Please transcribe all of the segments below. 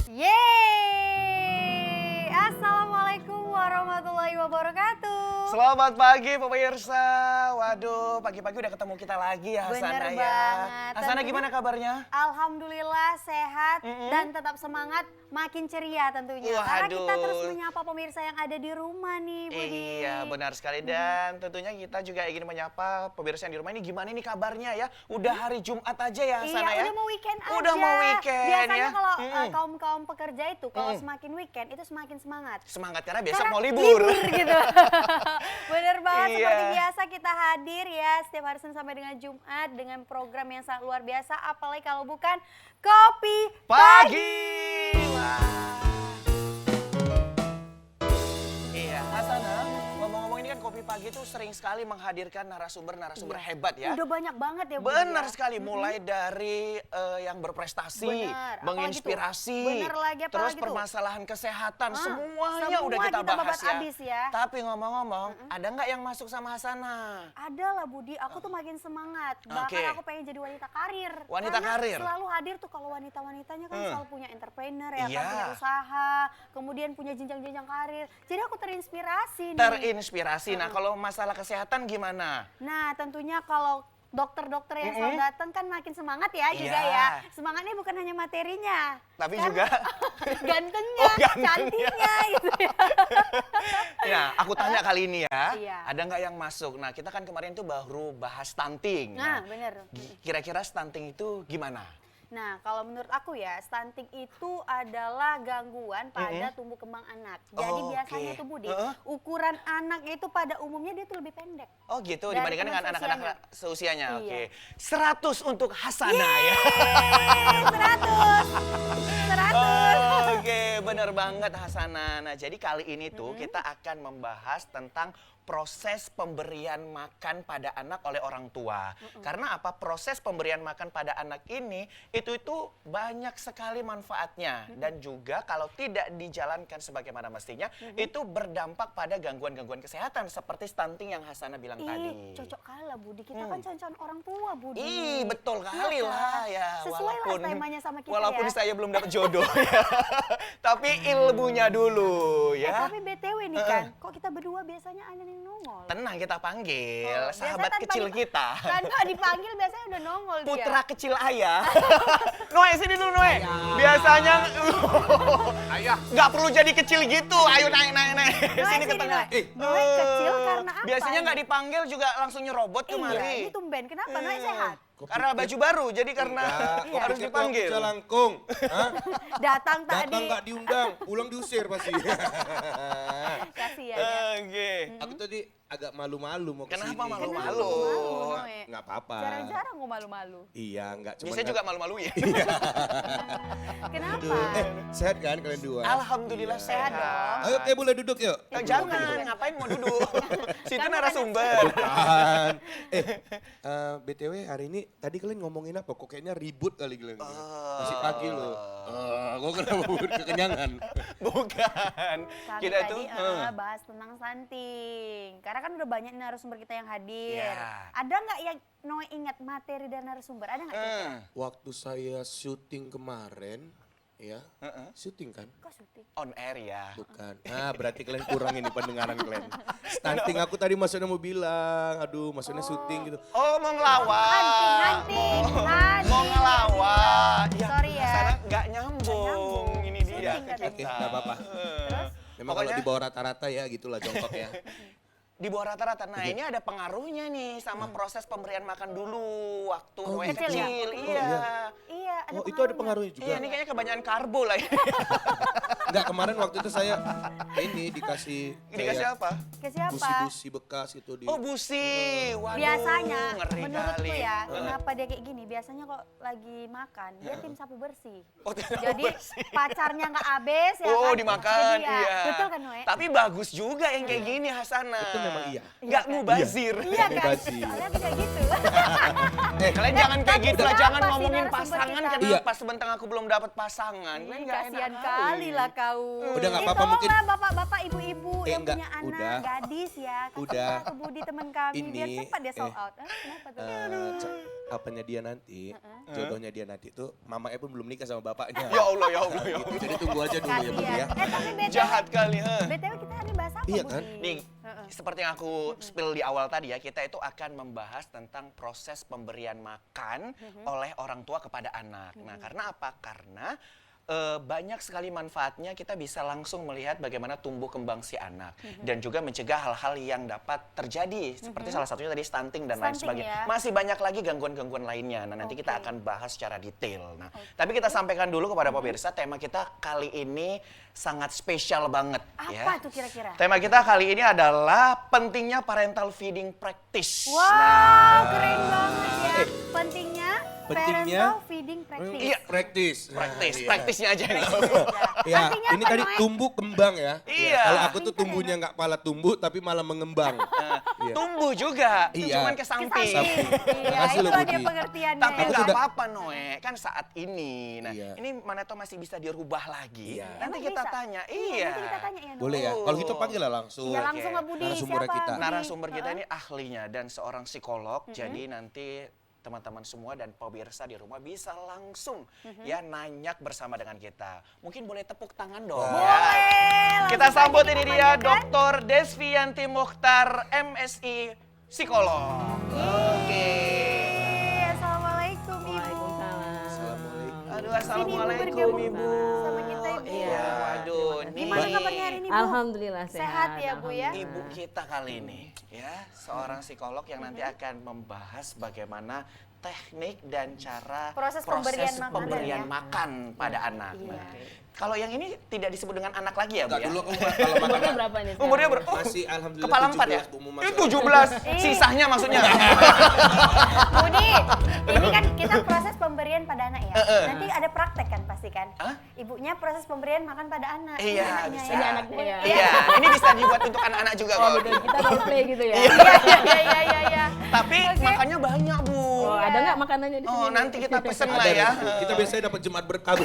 Yeay! Assalamualaikum warahmatullahi wabarakatuh. Selamat pagi pemirsa. Waduh, pagi-pagi udah ketemu kita lagi ya Hasana Bener ya. banget. Hasana gimana kabarnya? Alhamdulillah sehat dan tetap semangat, makin ceria tentunya. Karena kita terus menyapa pemirsa yang ada di rumah nih, Budi. Iya, benar sekali. Dan tentunya kita juga ingin menyapa pemirsa yang di rumah ini gimana nih kabarnya ya? Udah hari Jumat aja ya Hasana ya? Udah mau weekend aja. Udah mau weekend Biasanya ya. kalau kaum pekerja itu kalau semakin weekend itu semakin semangat. Semangat karena besok mau libur. Gitu. Bener banget, Iya. seperti biasa kita hadir ya setiap hari Senin sampai dengan Jumat dengan program yang sangat luar biasa, apalagi kalau bukan Kopi Pagi. Wah. Iya, Hasana, ngomong-ngomong ini kan Kopi Pagi tuh sering sekali menghadirkan narasumber-narasumber hebat ya. Udah banyak banget ya, Budi, Benar ya. sekali, mulai dari yang berprestasi, Benar, apalagi menginspirasi, tuh? Benar lagi, apalagi terus tuh? permasalahan kesehatan, semuanya semua udah kita bahas ya. abis ya. Tapi ngomong-ngomong, ada nggak yang masuk sama Hasana? Ada lah Budi, aku tuh makin semangat. Bahkan Oke. aku pengen jadi wanita karir. Wanita Karena karir? selalu hadir tuh kalau wanita-wanitanya kan selalu punya entrepreneur ya Iya. kan, punya usaha, kemudian punya jenjang-jenjang karir. Jadi aku terinspirasi nih. Terinspirasi. Nah, kalau masalah kesehatan gimana? Nah, tentunya kalau dokter-dokter yang selalu datang kan makin semangat ya juga Iya. ya. Semangatnya bukan hanya materinya. Tapi Kan juga gantengnya, gantengnya. cantiknya gitu ya. ya, aku tanya kali ini ya, Iya. ada nggak yang masuk? Nah, kita kan kemarin tuh baru bahas stunting. Nah, bener. Kira-kira stunting itu gimana? Nah, kalau menurut aku ya, stunting itu adalah gangguan pada tumbuh kembang anak. Jadi Oh, biasanya oke. tuh Budi, ukuran anak itu pada umumnya dia tuh lebih pendek. Oh gitu, Dari dibandingkan dengan teman anak-anak seusianya. Iya. Oke. 100 untuk Hasana ya. Yeay, 100. 100. Oke, bener banget Hasana. Nah, jadi kali ini tuh kita akan membahas tentang proses pemberian makan pada anak oleh orang tua. Karena apa? Proses pemberian makan pada anak ini itu banyak sekali manfaatnya dan juga kalau tidak dijalankan sebagaimana mestinya itu berdampak pada gangguan-gangguan kesehatan seperti stunting yang Hasana bilang tadi. Ih, cocok kali lah Budi. Kita kan calon orang tua Budi. Ih, betul kali Iya lah kan? ya. Sesuai lah temanya sama kita walaupun ya. saya belum dapat jodoh ya. Tapi ilmunya dulu ya. Tapi BTW nih kan, kok kita berdua biasanya ada yang nongol? Tenang kita panggil, Oh, sahabat biasanya kecil kita. Tanpa dipanggil biasanya udah nongol dia. Putra kecil ayah. Noe, sini dulu Noe. Biasanya Ayah. nggak perlu jadi kecil gitu. Ayo naik. Sini ke tengah. Noe kecil karena apa? Biasanya nggak ini? dipanggil juga langsung nyerobot Iya, kemari. ini tumben. Kenapa Noe sehat? Karena baju baru, jadi karena harus dipanggil. Jalangkung. Datang Datang tadi. nggak diundang, pulang diusir pasti. Kasihan ya. Oke. Aku tadi agak malu-malu mau kesini. Kenapa malu-malu? Malu, Noe. Nggak apa-apa. Jarang-jarang gue malu-malu. Iya, nggak cuma. Biasanya juga malu-malu ya. Kenapa? Sehat kan kalian dua? Alhamdulillah Sehat sehat. dong. Ayo, oke boleh duduk yuk. Jangan, ngapain mau duduk? Situ Kan narasumber. Tahan. BTW hari ini tadi kalian ngomongin apa? Kok kayaknya ribut kali kalian. Masih pagi loh. Gue kenapa kekenyangan? Bukan. Kami Kita tadi tuh bahas tentang stunting. Karena kan udah banyak narasumber kita yang hadir. Ya. Ada nggak yang Noe ingat materi dan narasumber? Ada nggak? kira-kira? Waktu saya syuting kemarin, ya, syuting kan? Kok syuting? on air ya. Bukan. Nah, berarti kalian kurang ini pendengaran kalian. Stunting aku tadi maksudnya mau bilang, aduh maksudnya syuting gitu. Oh, mau ngelawak. Hunting. Mau ngelawak. Sorry ya. Sana nggak nyambung. Ini dia Syuting ke katanya. Oke, kita. nggak apa-apa. Terus? Memang kalau Pokoknya- di bawah rata-rata ya gitulah jongkok ya. Di bawah rata-rata. Nah, ini ada pengaruhnya nih sama proses pemberian makan dulu waktu Noe kecil ya? kecil. Oh, Iya. Iya, ada Oh, itu ada pengaruhnya juga. Iya, ini kayaknya kebanyakan karbo lah ya. Enggak, kemarin waktu itu saya ini dikasih Dikasih kayak apa? Ke siapa? busi-busi bekas itu di. Oh, busi. Waduh, Biasanya, ngeri menurutku kali. ya, kenapa dia kayak gini? Biasanya kok lagi makan, dia tim sapu bersih. Oh, tidak Jadi bersih. pacarnya nggak habis ya Oh, kan? dimakan, Jadi ya, iya. Betul kan Noe? Tapi bagus juga yang kayak gini Hasana. Itu memang iya. Nggak mubazir. Iya kan? Mubazir. Soalnya aku kayak gitu. Kalian jangan kayak tapi gitu lah, siapa jangan sih ngomongin narasumber pasangan kita? kenapa sebentar aku belum dapat pasangan. Kalian nggak enak Kasihan kali lah kau. Udah nggak Ih, apa-apa, mungkin- tolonglah bapak-bapak, ibu-ibu yang enggak, punya anak, udah. gadis ya. Kasih Udah. tahu ke Budi teman kami, biar Ini, cepat dia sold out. Kenapa tuh? apanya dia nanti, jodohnya dia nanti tuh mamanya pun belum nikah sama bapaknya. Ya Allah, ya Allah, ya Gitu. Allah. Jadi tunggu aja dulu ya, Budi ya. Tapi BTW, Jahat kali, BTW kita hari ini bahas apa, Iya Budi? kan? Nih, seperti yang aku spill di awal tadi ya, kita itu akan membahas tentang proses pemberian makan oleh orang tua kepada anak. Nah, karena apa? Karena banyak sekali manfaatnya, kita bisa langsung melihat bagaimana tumbuh kembang si anak dan juga mencegah hal-hal yang dapat terjadi seperti salah satunya tadi stunting dan lain Stunting sebagainya. ya. Masih banyak lagi gangguan-gangguan lainnya. Nah, nanti kita Oke. akan bahas secara detail. Nah, tapi kita sampaikan dulu kepada pemirsa, tema kita kali ini sangat spesial banget ya. Apa tuh kira-kira? Tema kita kali ini adalah pentingnya parental feeding practice. Wow, keren banget ya. Pentingnya Pentingnya parental feeding practice. Iya. Praktis. Praktisnya aja yang tahu. Ya, Artinya ini apa, tadi Noe? tumbuh kembang ya. Iya. Kalau aku tuh tumbuhnya nggak malah tumbuh tapi malah mengembang. Iya. Tumbuh juga, itu Iya. cuman ke samping. Samping. Iya, Makasih loh, itulah Budi. dia pengertiannya. Tapi Aku nggak sudah- apa-apa Noe, kan saat ini. Nah, Iya. ini mana tahu masih bisa dirubah lagi. Iya. Nanti Emang kita bisa? tanya. Iya, Iya. nanti kita tanya ya. Noe. Boleh ya? Kalau gitu panggil lah langsung. Iya, langsung ke Budi. Narasumber Siapa? kita. Budi? Narasumber kita ini ahlinya dan seorang psikolog. Jadi nanti teman-teman semua dan pemirsa di rumah bisa langsung ya nanyak bersama dengan kita. Mungkin boleh tepuk tangan dong. Boleh, Ya. langsung Kita saja sambut kita ini dia panggilkan. Dr. Desvianti Mokhtar, MSI Psikolog. Oke. Assalamualaikum Ibu. Assalamualaikum. Aduh, Sini, assalamualaikum Ibu, bergabung Ibu. sama kita, Ibu. Iya, waduh. Gimana Nih, kabarnya hari ini Bu? Alhamdulillah Sehat ya Bu ya? Ibu kita kali ini ya, seorang psikolog yang nanti akan membahas bagaimana teknik dan cara Proses pemberian makanan pemberian ya? makan pada anak. Iya. Nah, kalau yang ini tidak disebut dengan anak lagi ya, Bu Enggak, ya? dulu aku kalau makan Umurnya berapa nih? sekarang? Umurnya masih alhamdulillah kepala 4 ya? 17 Bu, mau Ini masuk. 17, Ih. sisanya maksudnya. Budi, ini kan kita proses pemberian pada anak ya. Nanti ada praktek kan pasti kan? Hah? Ibunya proses pemberian makan pada anak. Iya, anaknya bisa. Ini anaknya ya. Iya, ini bisa dibuat untuk anak-anak juga Oh, kok. betul. Kita role play gitu ya. Iya. Tapi Oke. makannya banyak, Bu. Oh, ada nggak makanannya di sini? Oh, nanti kita pesen lah Ada ya. Bu. Kita biasanya dapat Jumat berkah. Bu.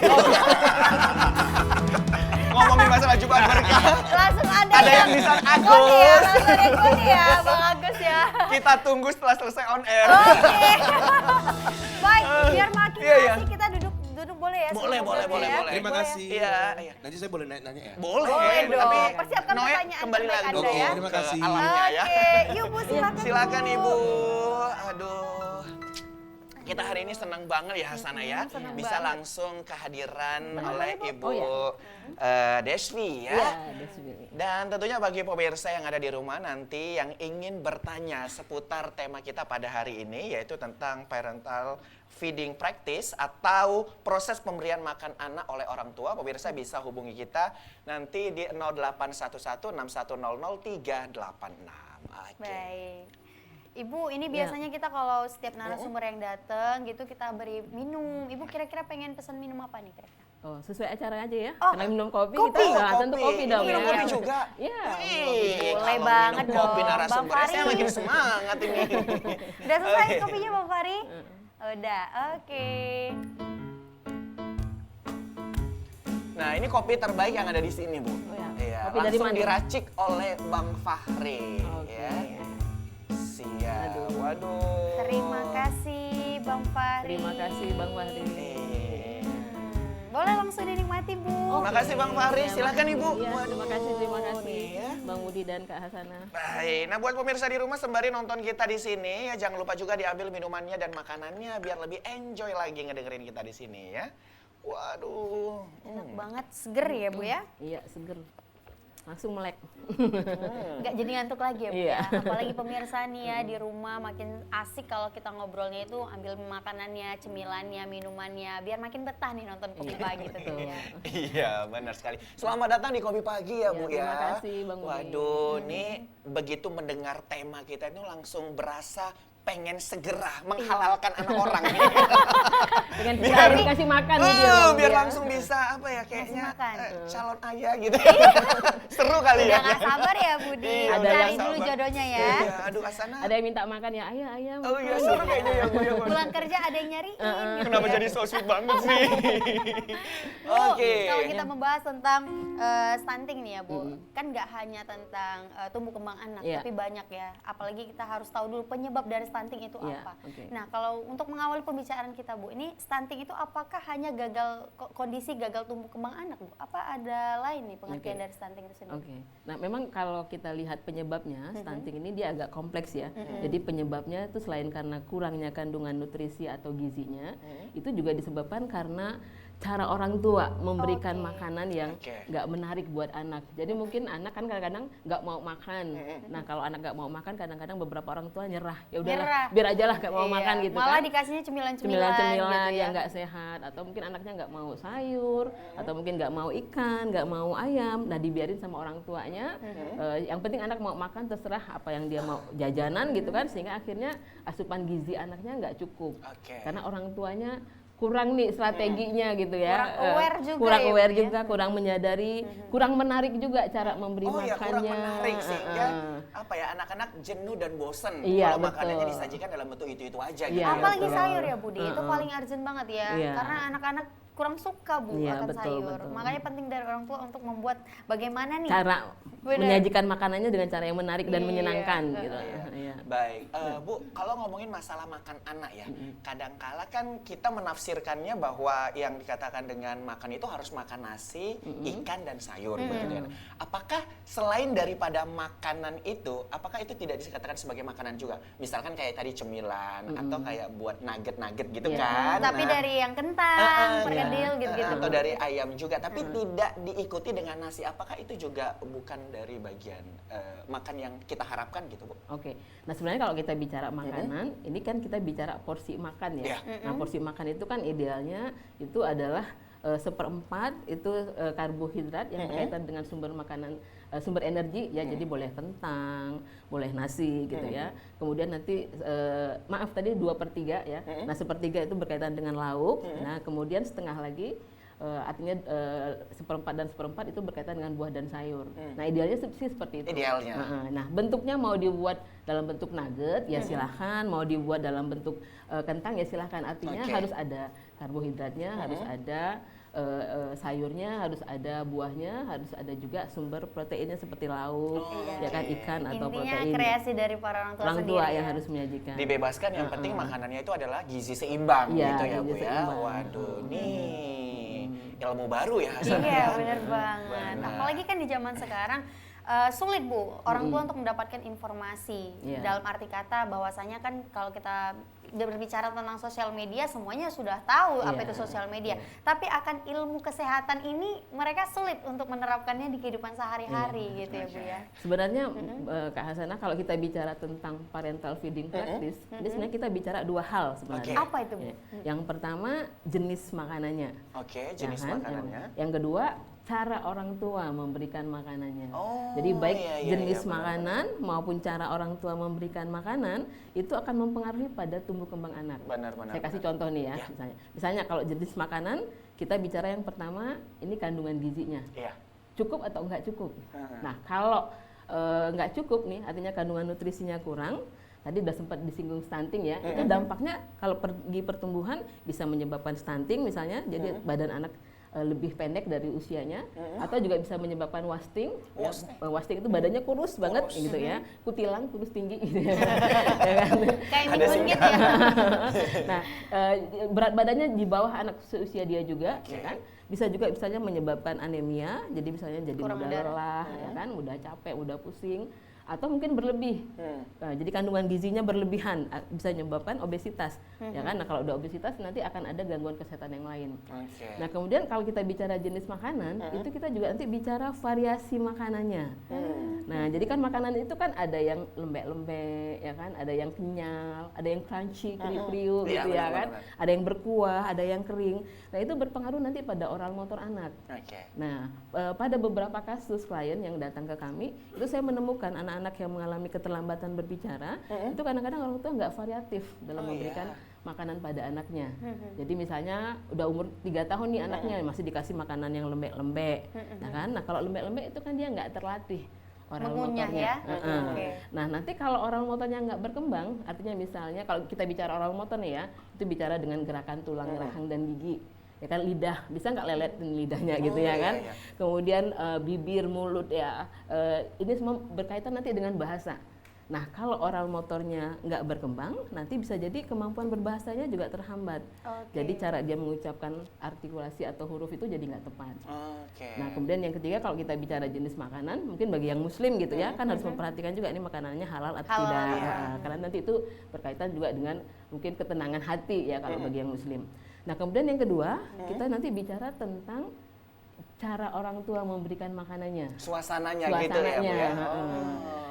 Ngomongin masalah Jumat berkah. Langsung ada Ada yang di sana, Kode ya, Agus. langsung ikut ya, Bang Agus ya. Kita tunggu setelah selesai on air. Oke. Baik, biar makin Iya, iya. asik kita duduk boleh ya? Boleh, sebelum boleh, ngobrol boleh, ya? boleh. Terima Boleh. kasih. Iya, iya. Nanti saya boleh nanya ya? Boleh, Boleh dong. tapi Persiapkan Noe pertanyaan kembali terbaik lagi Anda dulu. ya. Terima ke kasih. alamnya ya. Oke, yuk Bu silakan. Silakan Bu. Ibu. Aduh. Kita hari ini senang banget ya Hasana ya, senang bisa banget. langsung kehadiran oleh Ibu Oh, Desvi ya. Iya, Desvi. Dan tentunya bagi pemirsa yang ada di rumah nanti yang ingin bertanya seputar tema kita pada hari ini yaitu tentang parental feeding practice atau proses pemberian makan anak oleh orang tua, pemirsa bisa hubungi kita nanti di 081161000386. Oke. Baik. Ibu, ini biasanya kita kalau setiap narasumber yang datang gitu kita beri minum. Ibu kira-kira pengen pesan minum apa nih kira-kira? Oh, sesuai acara aja ya. Oh, Karena minum kopi, kopi. kita nggak tentu kopi dong Minum ya. kopi juga. Iya. Wih, Boleh kalau banget minum kopi dong, narasumber Bang saya Fari. makin semangat ini. Udah selesai Oke. kopinya Bang Fari? Udah, oke. Nah, ini kopi terbaik yang ada di sini, Bu. Oh, ya. Iya, Kopi dari langsung mana? diracik oleh Bang Fahri. Oke. Ya. Siap. Aduh. Waduh. Terima kasih Bang Fahri. Terima kasih Bang Fahri. Boleh langsung dinikmati Bu. Makasih Bang Fahri, silakan Ibu. Iya, terima kasih, terima Waduh, kasih. ya. Bang Budi dan Kak Hasana. Baik, nah buat pemirsa di rumah sembari nonton kita di sini ya jangan lupa juga diambil minumannya dan makanannya biar lebih enjoy lagi ngedengerin kita di sini ya. Waduh. Enak banget, seger ya Bu ya. Iya, seger. Langsung melek. Nggak jadi ngantuk lagi ya Bu Iya. ya. Apalagi pemirsa nih ya di rumah makin asik kalau kita ngobrolnya itu ambil makanannya, cemilannya, minumannya. Biar makin betah nih nonton kopi pagi tentunya. Iya, benar sekali. Selamat datang di Kopi Pagi ya, Bu ya. Terima kasih, Bang Budi. Waduh, nih begitu mendengar tema kita itu langsung berasa pengen segera menghalalkan anak orang. Dengan kita dikasih makan gitu ya. Bang biar Budi ya. langsung bisa apa ya kayaknya makan. calon ayah gitu. Seru kali Udah ya. nggak sabar ya Budi. Iya, Ada Cari yang dulu sabar. jodohnya ya. Iya, aduh Asana. Ada yang minta makan ya, ayah. Oh iya, seru kayaknya ya Bu ya. Bu. Pulang kerja ada yang nyariin. gitu Kenapa ya. jadi so sweet banget sih? Bu, Oke. kalau kita membahas tentang stunting nih ya Bu, kan nggak hanya tentang tumbuh kembang anak, Iya. tapi banyak ya. Apalagi kita harus tahu dulu penyebab dari stunting itu Iya, apa. oke. Nah, kalau untuk mengawali pembicaraan kita, Bu, ini stunting itu apakah hanya kondisi gagal tumbuh kembang anak, Bu? Apa ada lain nih pengertian Oke. dari stunting itu sendiri? Oke. Nah, memang kalau kita lihat penyebabnya, stunting ini dia agak kompleks ya. Jadi penyebabnya itu selain karena kurangnya kandungan nutrisi atau gizinya, itu juga disebabkan karena cara orang tua memberikan Oke. makanan yang Oke. nggak menarik buat anak. Jadi mungkin anak kan kadang-kadang nggak mau makan. Nah, kalau anak nggak mau makan, kadang-kadang beberapa orang tua nyerah. Ya Nyerah. udahlah, biar aja lah nggak mau Iya, makan gitu malah kan. dikasihnya cemilan-cemilan Cemilan-cemilan gitu ya. yang nggak sehat, atau mungkin anaknya nggak mau sayur, atau mungkin nggak mau ikan, nggak mau ayam. Nah, dibiarin sama orang tuanya. Yang penting anak mau makan, terserah apa yang dia mau, jajanan gitu kan, sehingga akhirnya asupan gizi anaknya nggak cukup. Oke. Karena orang tuanya kurang nih strateginya gitu ya. Kurang aware juga kurang ya, aware Bu, ya. juga, kurang menyadari, kurang menarik juga cara memberi Oh ya, kurang makannya. menarik sehingga apa ya, anak-anak jenuh dan bosen Iya, kalau makanannya betul. disajikan dalam bentuk itu aja gitu. Iya, ya. Apalagi betul. sayur ya, Budi, itu paling urgent banget ya. Iya. Karena anak-anak kurang suka, Bu, Iya, akan betul, sayur. betul. Makanya penting dari orang tua untuk membuat bagaimana nih Cara Benar. menyajikan makanannya dengan cara yang menarik dan Iya, menyenangkan gitu. Iya. Iya. Baik, Bu, kalau ngomongin masalah makan anak ya, kadangkala kan kita menafsirkannya bahwa yang dikatakan dengan makan itu harus makan nasi, ikan dan sayur, begitu ya. Apakah selain daripada makanan itu, apakah itu tidak dikatakan sebagai makanan juga? Misalkan kayak tadi cemilan atau kayak buat nugget-nugget gitu Iya. kan? tapi Nah, dari yang kentang, perkedel iya. gitu-gitu. atau dari ayam juga, tapi tidak diikuti dengan nasi. Apakah itu juga bukan dari bagian makan yang kita harapkan gitu, Bu? Oke, nah sebenarnya kalau kita bicara makanan, ini kan kita bicara porsi makan ya. Iya. Nah porsi makan itu kan idealnya itu adalah seperempat itu karbohidrat yang berkaitan dengan sumber makanan, sumber energi ya. Jadi boleh kentang, boleh nasi gitu ya. Kemudian nanti maaf tadi 2/3 ya. Nah 1/3 itu berkaitan dengan lauk. Nah kemudian setengah lagi artinya seperempat dan seperempat itu berkaitan dengan buah dan sayur. Nah idealnya sih seperti itu. Idealnya. Nah bentuknya mau dibuat dalam bentuk nugget ya silahkan, mau dibuat dalam bentuk kentang ya silahkan. Artinya Oke. harus ada karbohidratnya, harus ada sayurnya, harus ada buahnya, harus ada juga sumber proteinnya seperti lauk, ya kan ikan atau Intinya protein. kreasi dari para orang tua Orang sendiri tua ya. yang harus menyajikan. Dibebaskan, yang penting makanannya itu adalah gizi seimbang Iya, gitu ya, Bu gizi ya. seimbang. Waduh, nih ilmu baru ya Hasan. Iya, benar banget. Benar. Apalagi kan di zaman sekarang sulit, Bu, orang tua untuk mendapatkan informasi. Iya. Dalam arti kata bahwasanya kan kalau kita berbicara tentang sosial media semuanya sudah tahu apa Iya. itu sosial media. Tapi akan ilmu kesehatan ini mereka sulit untuk menerapkannya di kehidupan sehari-hari gitu ya, Bu ya. Sebenarnya Kak Hasanah kalau kita bicara tentang parental feeding practice, ini sebenarnya kita bicara dua hal sebenarnya. Apa itu, Bu? Ya. Yang pertama jenis makanannya. Oke, jenis Ya kan? makanannya. Yang kedua cara orang tua memberikan makanannya. Oh, Jadi baik iya, iya, jenis iya, benar, makanan maupun cara orang tua memberikan makanan itu akan mempengaruhi pada tumbuh kembang anak. Benar-benar. Saya kasih contoh nih ya, Ya. misalnya kalau jenis makanan kita bicara yang pertama ini kandungan gizinya. Iya. Cukup atau enggak cukup. Hmm. Nah, kalau enggak cukup nih, artinya kandungan nutrisinya kurang, tadi udah sempat disinggung stunting ya, itu dampaknya kalau pergi pertumbuhan bisa menyebabkan stunting misalnya, jadi badan anak lebih pendek dari usianya, atau juga bisa menyebabkan wasting. Ya, wasting itu badannya kurus banget gitu ya, kutilang kurus tinggi gitu ya. Ya kan? Kayak Ada mingguan gitu ya. Nah, berat badannya di bawah anak seusia dia juga, ya kan? Bisa juga misalnya menyebabkan anemia, jadi misalnya jadi Kurang mudah darah. lelah, ya kan? Mudah capek, mudah pusing, atau mungkin berlebih. Nah, jadi kandungan gizinya berlebihan bisa menyebabkan obesitas, ya kan? Nah, kalau udah obesitas nanti akan ada gangguan kesehatan yang lain. Oke. Nah, kemudian kalau kita bicara jenis makanan, itu kita juga nanti bicara variasi makanannya. Nah, jadi kan makanan itu kan ada yang lembek-lembek, ya kan? Ada yang kenyal, ada yang crunchy, kriuk-kriuk Iya, gitu ya kan? benar-benar. Ada yang berkuah, ada yang kering. Nah, itu berpengaruh nanti pada oral motor anak. Oke. Nah, pada beberapa kasus klien yang datang ke kami, itu saya menemukan anak-anak yang mengalami keterlambatan berbicara, itu kadang-kadang orang tua nggak variatif dalam Oh, memberikan iya. makanan pada anaknya. Jadi misalnya udah umur 3 tahun nih anaknya masih dikasih makanan yang lembek-lembek, nah kan? Nah kalau lembek-lembek itu kan dia nggak terlatih oral Mengunyah motornya. ya? Heeh. Oke. Nah nanti kalau oral motornya nggak berkembang, artinya misalnya kalau kita bicara oral motor nih ya, itu bicara dengan gerakan tulang rahang dan gigi. Ya kan lidah, bisa nggak leletin lidahnya gitu ya iya, kan? iya. Kemudian bibir, mulut ya, ini semua berkaitan nanti dengan bahasa. Nah, kalau oral motornya nggak berkembang, nanti bisa jadi kemampuan berbahasanya juga terhambat. Oke. Jadi cara dia mengucapkan artikulasi atau huruf itu jadi nggak tepat. Oke. Nah, kemudian yang ketiga kalau kita bicara jenis makanan, mungkin bagi yang muslim gitu ya, kan harus memperhatikan juga ini makanannya halal atau Halal, tidak. ya. Nah, karena nanti itu berkaitan juga dengan mungkin ketenangan hati ya kalau bagi yang muslim. Nah, kemudian yang kedua, kita nanti bicara tentang cara orang tua memberikan makanannya. Suasananya gitu ya, Bu ya.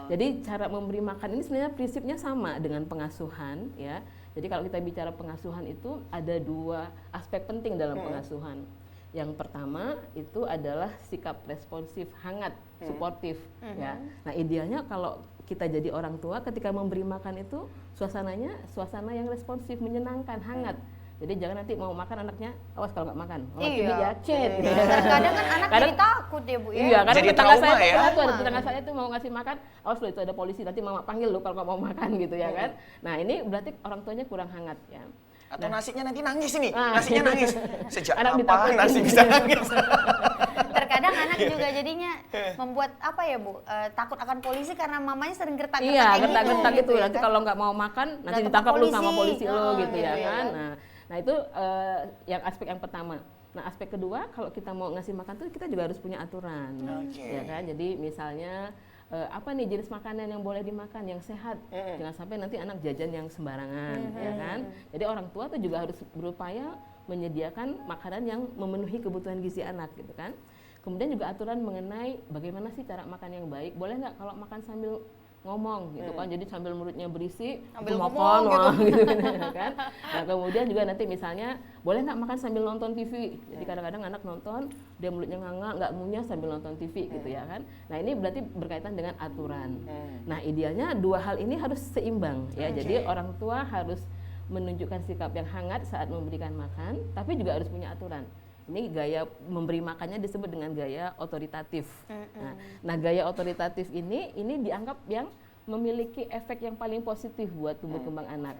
Jadi cara memberi makan ini sebenarnya prinsipnya sama dengan pengasuhan ya. Jadi kalau kita bicara pengasuhan itu ada dua aspek penting dalam pengasuhan. Yang pertama itu adalah sikap responsif, hangat, suportif ya. Nah, idealnya kalau kita jadi orang tua ketika memberi makan itu suasananya suasana yang responsif, menyenangkan, hangat. Jadi jangan nanti mau makan anaknya, awas kalau nggak makan. Oh, Iya. ini ya cet. Kadang kan anak jadi takut ya Bu ya. Iya, karena Jadi tetangga trauma saya tuh ya. pernah tuh ada tetangga saya tuh mau ngasih makan, awas lo itu ada polisi nanti mama panggil lo kalau nggak mau makan gitu ya kan. Nah, ini berarti orang tuanya kurang hangat ya. Atau nasinya nanti nangis ini, Ah. nasinya nangis. Sejak Anak kapan ditakutin. nasi bisa nangis? Terkadang anak juga jadinya membuat apa ya Bu, takut akan polisi karena mamanya sering gertak-gertak Iya, kayak gertak-gertak gitu. ya Nanti kan? kalau nggak mau makan, nanti Datang ke ditangkap lu sama polisi. polisi lo Oh, gitu ya gitu ya. kan. Nah itu yang aspek yang pertama. Nah aspek kedua, kalau kita mau ngasih makan tuh kita juga harus punya aturan, Oke. ya kan. Jadi misalnya apa nih jenis makanan yang boleh dimakan yang sehat, jangan sampai nanti anak jajan yang sembarangan, ya kan. Jadi orang tua tuh juga harus berupaya menyediakan makanan yang memenuhi kebutuhan gizi anak, gitu kan. Kemudian juga aturan mengenai bagaimana sih cara makan yang baik. Boleh nggak kalau makan sambil ngomong gitu kan, jadi sambil mulutnya berisi Sambil itu ngomong makan, wah, gitu kan. Nah kemudian juga nanti misalnya boleh nggak makan sambil nonton TV. Jadi kadang-kadang anak nonton dia mulutnya nganga, nggak ngunyah sambil nonton TV gitu ya kan. Nah ini berarti berkaitan dengan aturan. Nah idealnya dua hal ini harus seimbang ya. Jadi orang tua harus menunjukkan sikap yang hangat saat memberikan makan, tapi juga harus punya aturan. Ini gaya memberi makannya disebut dengan gaya otoritatif. Nah, gaya otoritatif ini dianggap yang memiliki efek yang paling positif buat tumbuh kembang anak.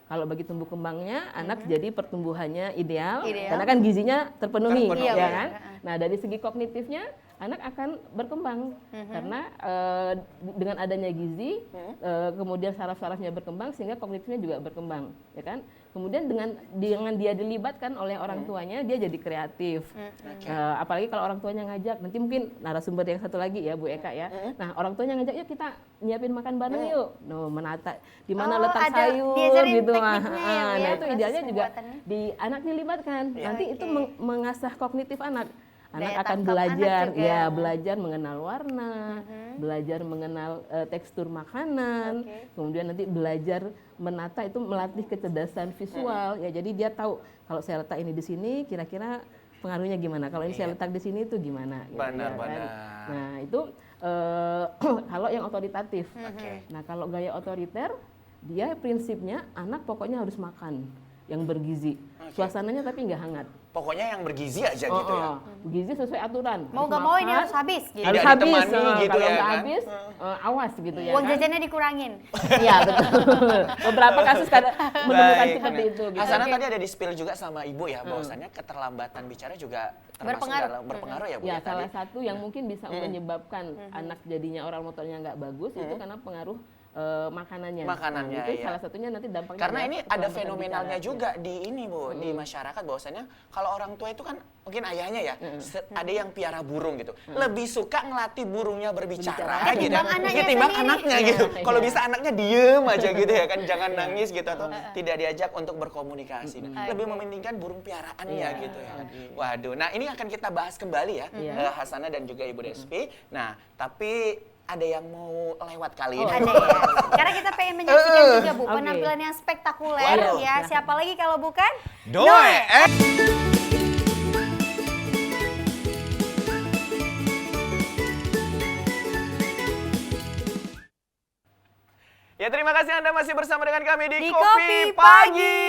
Kalau bagi tumbuh kembangnya, anak jadi pertumbuhannya ideal, karena kan gizinya terpenuhi, Terpenuhi. ya Iya, kan? benar. Nah, dari segi kognitifnya, anak akan berkembang karena dengan adanya gizi, kemudian saraf-sarafnya berkembang sehingga kognitifnya juga berkembang, ya kan? Kemudian dengan dia dilibatkan oleh orang tuanya, dia jadi kreatif. Apalagi kalau orang tuanya ngajak, nanti mungkin narasumber yang satu lagi ya Bu Eka ya. Nah orang tuanya ngajak, yuk kita nyiapin makan bareng yuk. No, menata di mana letak ada sayur diajarin gitu. tekniknya ya, Bu, ya, Nah itu proses idealnya juga pembuatannya. di anak dilibatkan. Nanti itu mengasah kognitif anak. Anak Daya akan tangkap belajar, anak juga. ya belajar mengenal warna, belajar mengenal tekstur makanan, kemudian nanti belajar menata itu melatih kecerdasan visual, ya jadi dia tahu kalau saya letak ini di sini kira-kira pengaruhnya gimana, kalau ini saya letak di sini itu gimana. Gitu, Benar, ya kan? benar. Nah itu kalau yang otoritatif. Oke. Nah kalau gaya otoriter, dia prinsipnya anak pokoknya harus makan yang bergizi, suasananya tapi nggak hangat. Pokoknya yang bergizi aja gitu ya. Gizi sesuai aturan. Mau Harus nggak mau ini makan, harus habis gitu. Tidak harus habis. ditemani gitu Kalau ya nggak kan? habis, awas gitu ya. Uang kan? jajannya dikurangin. Iya betul. Beberapa kasus menemukan Baik, seperti nah, itu. Gitu. Hasanah tadi ada di spill juga sama Ibu ya, bahwasannya keterlambatan bicara juga termasuk berpengaruh ya Bu Ya ya tadi. salah satu yang mungkin bisa menyebabkan anak jadinya oral motornya nggak bagus itu karena pengaruh makanannya. Makanannya, Nah, itu iya. salah satunya nanti dampaknya. Karena ini adalah ada keterlambatan fenomenalnya bicara. juga di ini Bu, di masyarakat bahwasannya kalau orang tua itu kan mungkin ayahnya ya, ada yang piara burung gitu. Lebih suka ngelatih burungnya berbicara gitu. Ketimbang anaknya Ketimbang sendiri. anaknya Iya, gitu. iya. Kalau bisa anaknya diem aja gitu ya kan, jangan nangis gitu atau tidak diajak untuk berkomunikasi. Lebih mementingkan burung piaraannya Iya. gitu ya. Waduh, nah ini akan kita bahas kembali ya, Iya. Hasanah dan juga Ibu Despi. Nah, tapi ada yang mau lewat kali ini. Ada ya. Karena kita pengen menyaksikan juga Bu Oke. penampilan yang spektakuler Waduh. ya. Siapa lagi kalau bukan Doe. Ya terima kasih Anda masih bersama dengan kami di Di Kopi Kopi Pagi.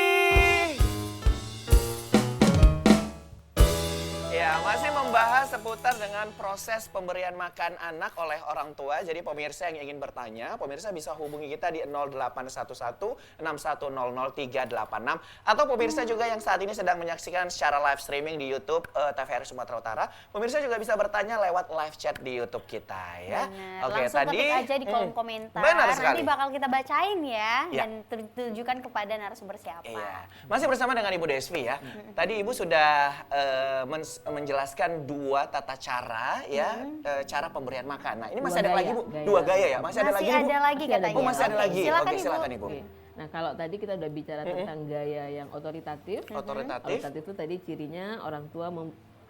Ya masih membahas seputar dengan proses pemberian makan anak oleh orang tua. Jadi pemirsa yang ingin bertanya, pemirsa bisa hubungi kita di 0811 6100 386 atau pemirsa juga yang saat ini sedang menyaksikan secara live streaming di YouTube TVRI Sumatera Utara. Pemirsa juga bisa bertanya lewat live chat di YouTube kita ya. Bener. Oke, Langsung tadi ketik aja di kolom komentar. Benar Nanti sekali. bakal kita bacain ya, Ya. dan tujukan kepada narasumber siapa. Iya. Masih bersama dengan Ibu Desvi ya. Tadi Ibu sudah menjelaskan dua tata cara ya, cara pemberian makan. Nah, ini masih Dua ada gaya, lagi Bu? gaya. Dua gaya ya? Masih ada lagi Bu? ada lagi Masih ada katanya. Oh, masih ada Oke, lagi. Silakan Oke, Ibu. silakan Ibu. Oke. Nah, kalau tadi kita udah bicara tentang gaya yang otoritatif. Otoritatif. Otoritatif itu tadi cirinya orang tua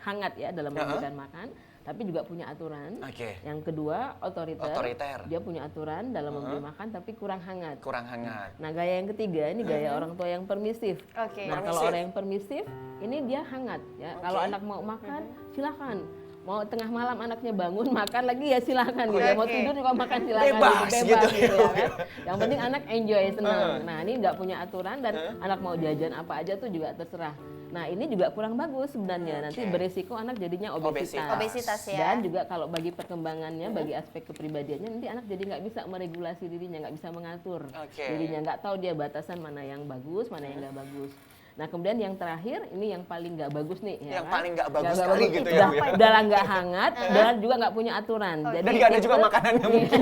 hangat ya dalam memberikan makan, tapi juga punya aturan. Oke. Yang kedua, otoriter. Otoriter. Dia punya aturan dalam memberi makan, tapi kurang hangat. Kurang hangat. Nah, gaya yang ketiga ini gaya orang tua yang permisif. Oke. Nah, Permisif. kalau orang yang permisif, ini dia hangat ya. Kalau anak mau makan, silakan. Mau tengah malam anaknya bangun makan lagi ya silakan gitu ya. Mau Oke. tidur juga makan silakan Bebas gitu. ya kan. Yang penting anak enjoy, senang. Nah, ini nggak punya aturan dan anak mau jajan apa aja tuh juga terserah. Nah, ini juga kurang bagus sebenarnya. Nanti Oke. beresiko anak jadinya obesitas. Obesitas ya. Dan juga kalau bagi perkembangannya, bagi aspek kepribadiannya, nanti anak jadi nggak bisa meregulasi dirinya, nggak bisa mengatur Oke. dirinya, nggak tahu dia batasan mana yang bagus, mana yang nggak bagus. Nah, kemudian yang terakhir ini yang paling nggak bagus nih, ya Yang kan? paling nggak bagus Nggak sekali bagus, gitu ya, udah, Bu, ya? udah nggak hangat, dan juga nggak punya aturan. Dan nggak ada juga tipe- makanannya mungkin.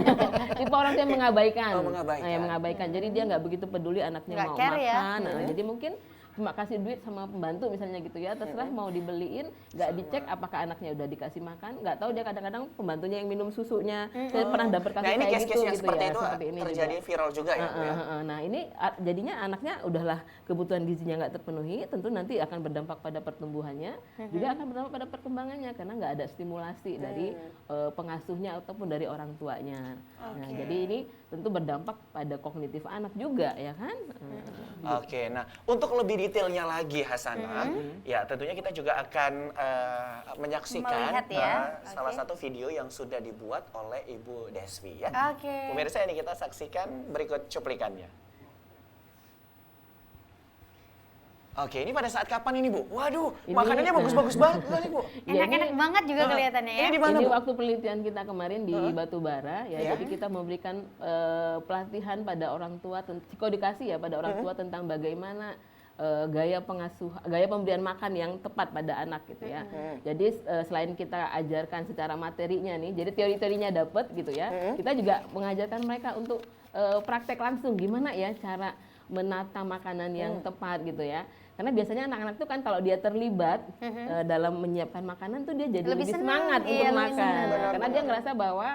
tipe orang yang mengabaikan. Oh, mengabaikan. Nah, yang mengabaikan. Jadi dia nggak begitu peduli anaknya Nggak mau care ya. makan. Nah, jadi mungkin cuma kasih duit sama pembantu misalnya gitu ya, terserah mau dibeliin, nggak dicek apakah anaknya udah dikasih makan, nggak tahu dia kadang-kadang pembantunya yang minum susunya. Saya pernah dapat kasus Nah, ini kayak case-case yang gitu seperti ya, itu seperti ini terjadi juga. viral juga ya, Bu ya? Nah, ini jadinya anaknya udahlah kebutuhan gizinya nggak terpenuhi, tentu nanti akan berdampak pada pertumbuhannya, juga akan berdampak pada perkembangannya karena nggak ada stimulasi dari pengasuhnya ataupun dari orang tuanya. Nah, jadi ini tentu berdampak pada kognitif anak juga ya kan. Oke, nah untuk lebih detailnya lagi Hasanah, ya tentunya kita juga akan menyaksikan Melihat ya. salah Oke. satu video yang sudah dibuat oleh Ibu Desvi ya. Oke. Pemirsa, ini kita saksikan berikut cuplikannya. Oke, ini pada saat kapan ini Bu? Waduh, Ini, makanannya bagus-bagus banget nih Bu. Enak-enak banget juga kelihatannya ya. Ini di mana Ini Bu? waktu penelitian kita kemarin di Batubara ya, Iya. jadi kita memberikan pelatihan pada orang tua, psikodikasi ya pada orang tua tentang bagaimana gaya pemberian makan yang tepat pada anak gitu ya. Jadi selain kita ajarkan secara materinya nih, jadi teori-teorinya dapat gitu ya, kita juga mengajarkan mereka untuk praktek langsung gimana ya cara menata makanan yang tepat gitu ya. Karena biasanya anak-anak tuh kan kalau dia terlibat dalam menyiapkan makanan tuh dia jadi Lebih lebih senang, semangat iya, untuk lebih makan. senang. Benar, Karena dia benar. ngerasa bahwa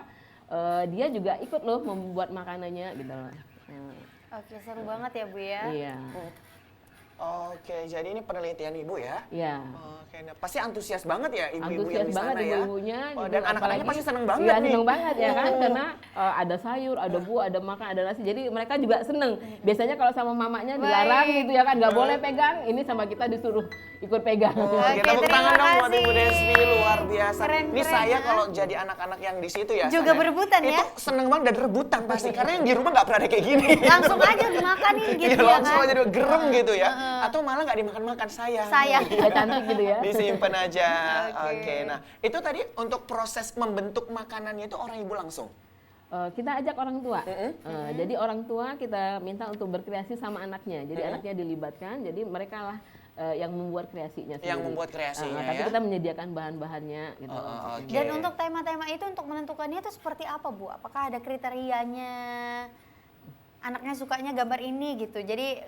dia juga ikut loh membuat makanannya gitu loh. Oke, seru banget ya Bu ya. Iya. Oke, jadi ini penelitian Ibu ya? Iya. Oke, nah, pasti antusias banget ya ibu-ibu Antusias yang di sana banget ya? ibu-ibunya. Oh, gitu. dan anak-anaknya Apalagi- pasti seneng banget Iya, nih. seneng banget ya kan, karena ada sayur, ada buah, ada makan, ada nasi. Jadi mereka juga seneng. Biasanya kalau sama mamanya dilarang Baik. gitu ya kan, nggak boleh pegang. Ini sama kita disuruh ikut pegang. Oke, Oke, tepuk terima tangan dong buat kasih. Ibu Desvi, luar biasa. Keren, Ini keren, saya ya. kalau jadi anak-anak yang di situ ya. Juga San, berebutan ya. Itu seneng banget dan rebutan pasti, karena yang di rumah nggak pernah ada kayak gini. Langsung aja dimakanin gitu Iya, ya langsung kan. aja dia gerem gitu ya. Atau malah nggak dimakan-makan sayang. Sayang. Ya cantik gitu ya. Disimpan aja. Oke. Oke, nah itu tadi untuk proses membentuk makanannya itu orang ibu langsung. Kita ajak orang tua. Jadi orang tua kita minta untuk berkreasi sama anaknya. Jadi anaknya dilibatkan. Jadi mereka lah yang membuat kreasinya sendiri. Yang membuat kreasinya Tapi ya. kita menyediakan bahan-bahannya gitu. Oke. Dan untuk tema-tema itu untuk menentukannya itu seperti apa Bu? Apakah ada kriterianya? Anaknya sukanya gambar ini gitu. Jadi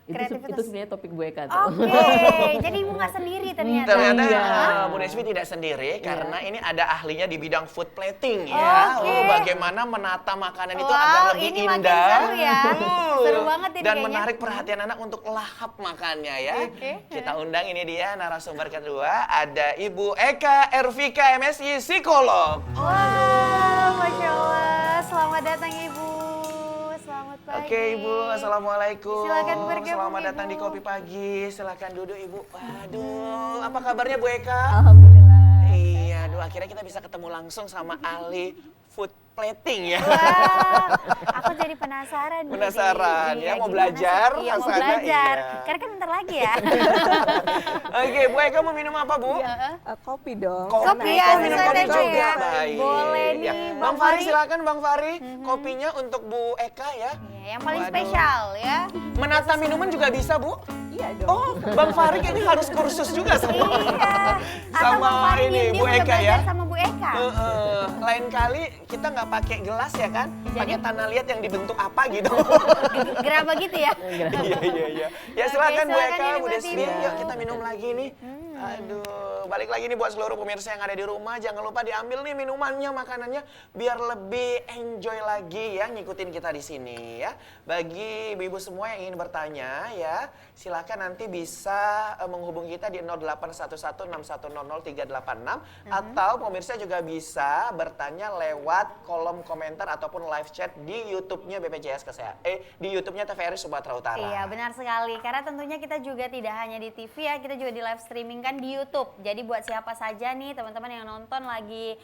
Itu kreativitas. sebenarnya topik Bu Eka tuh. Oke, jadi Ibu nggak sendiri ternyata. Ternyata Iya. Bu Desvi tidak sendiri karena ini ada ahlinya di bidang food plating ya. Oke. Bagaimana menata makanan itu Wow, agar lebih ini makin indah. seru ya. Seru banget ini Dan kayaknya. menarik perhatian anak untuk lahap makannya ya. Oke. Kita undang ini dia narasumber kedua, ada Ibu Eka Ervika MSI Psikolog. Wah, Masya Allah. Selamat datang Ibu. Selamat pagi. Oke Ibu, Assalamualaikum. Silakan bergabung, Selamat datang Ibu. di Kopi Pagi. Silakan duduk Ibu. Waduh, apa kabarnya Bu Eka? Alhamdulillah. Iya, aduh akhirnya kita bisa ketemu langsung sama ahli food plating ya. Wah, aku jadi penasaran. Budi. Penasaran, ya, mau gimana belajar sih? Iya, mau Hasana, belajar. iya. Karena kan bentar lagi ya. Oke, Bu Eka mau minum apa, Bu? Kopi dong. Kopi Karena ya, aku minum saya kopi teh juga. ya. Baik. Boleh nih, Ya. Bang Bang Fahri, Fahri. silakan Bang Fahri. Kopinya untuk Bu Eka ya. Iya, yang paling Waduh. spesial ya. Menata minuman juga bisa, Bu? Iya dong. Oh, Bang Fahri kayaknya harus kursus juga sama Iya. Atau sama Bang Fahri ini dia Bu udah Eka belajar ya. sama Bu Eka. Lain kali kita nggak pakai gelas ya kan? Pakai tanah liat yang dibentuk apa gitu. Geraba gitu ya. Iya. Ya Oke, silakan Bu silakan Eka, ini, Bu Bu Desvi. Tiwi. Yuk kita minum lagi nih. Aduh, balik lagi nih buat seluruh pemirsa yang ada di rumah. Jangan lupa diambil nih minumannya, makanannya biar lebih enjoy lagi ya ngikutin kita di sini ya. Bagi ibu-ibu semua yang ingin bertanya ya, silakan nanti bisa menghubungi kita di 081161000386 atau pemirsa juga bisa bertanya lewat kolom komentar ataupun live chat di YouTube-nya BPJS Kesehatan. Di YouTube-nya TVRI Sumatera Utara. Iya, benar sekali. Karena tentunya kita juga tidak hanya di TV ya, kita juga di live streaming kan di YouTube. Jadi buat siapa saja nih teman-teman yang nonton lagi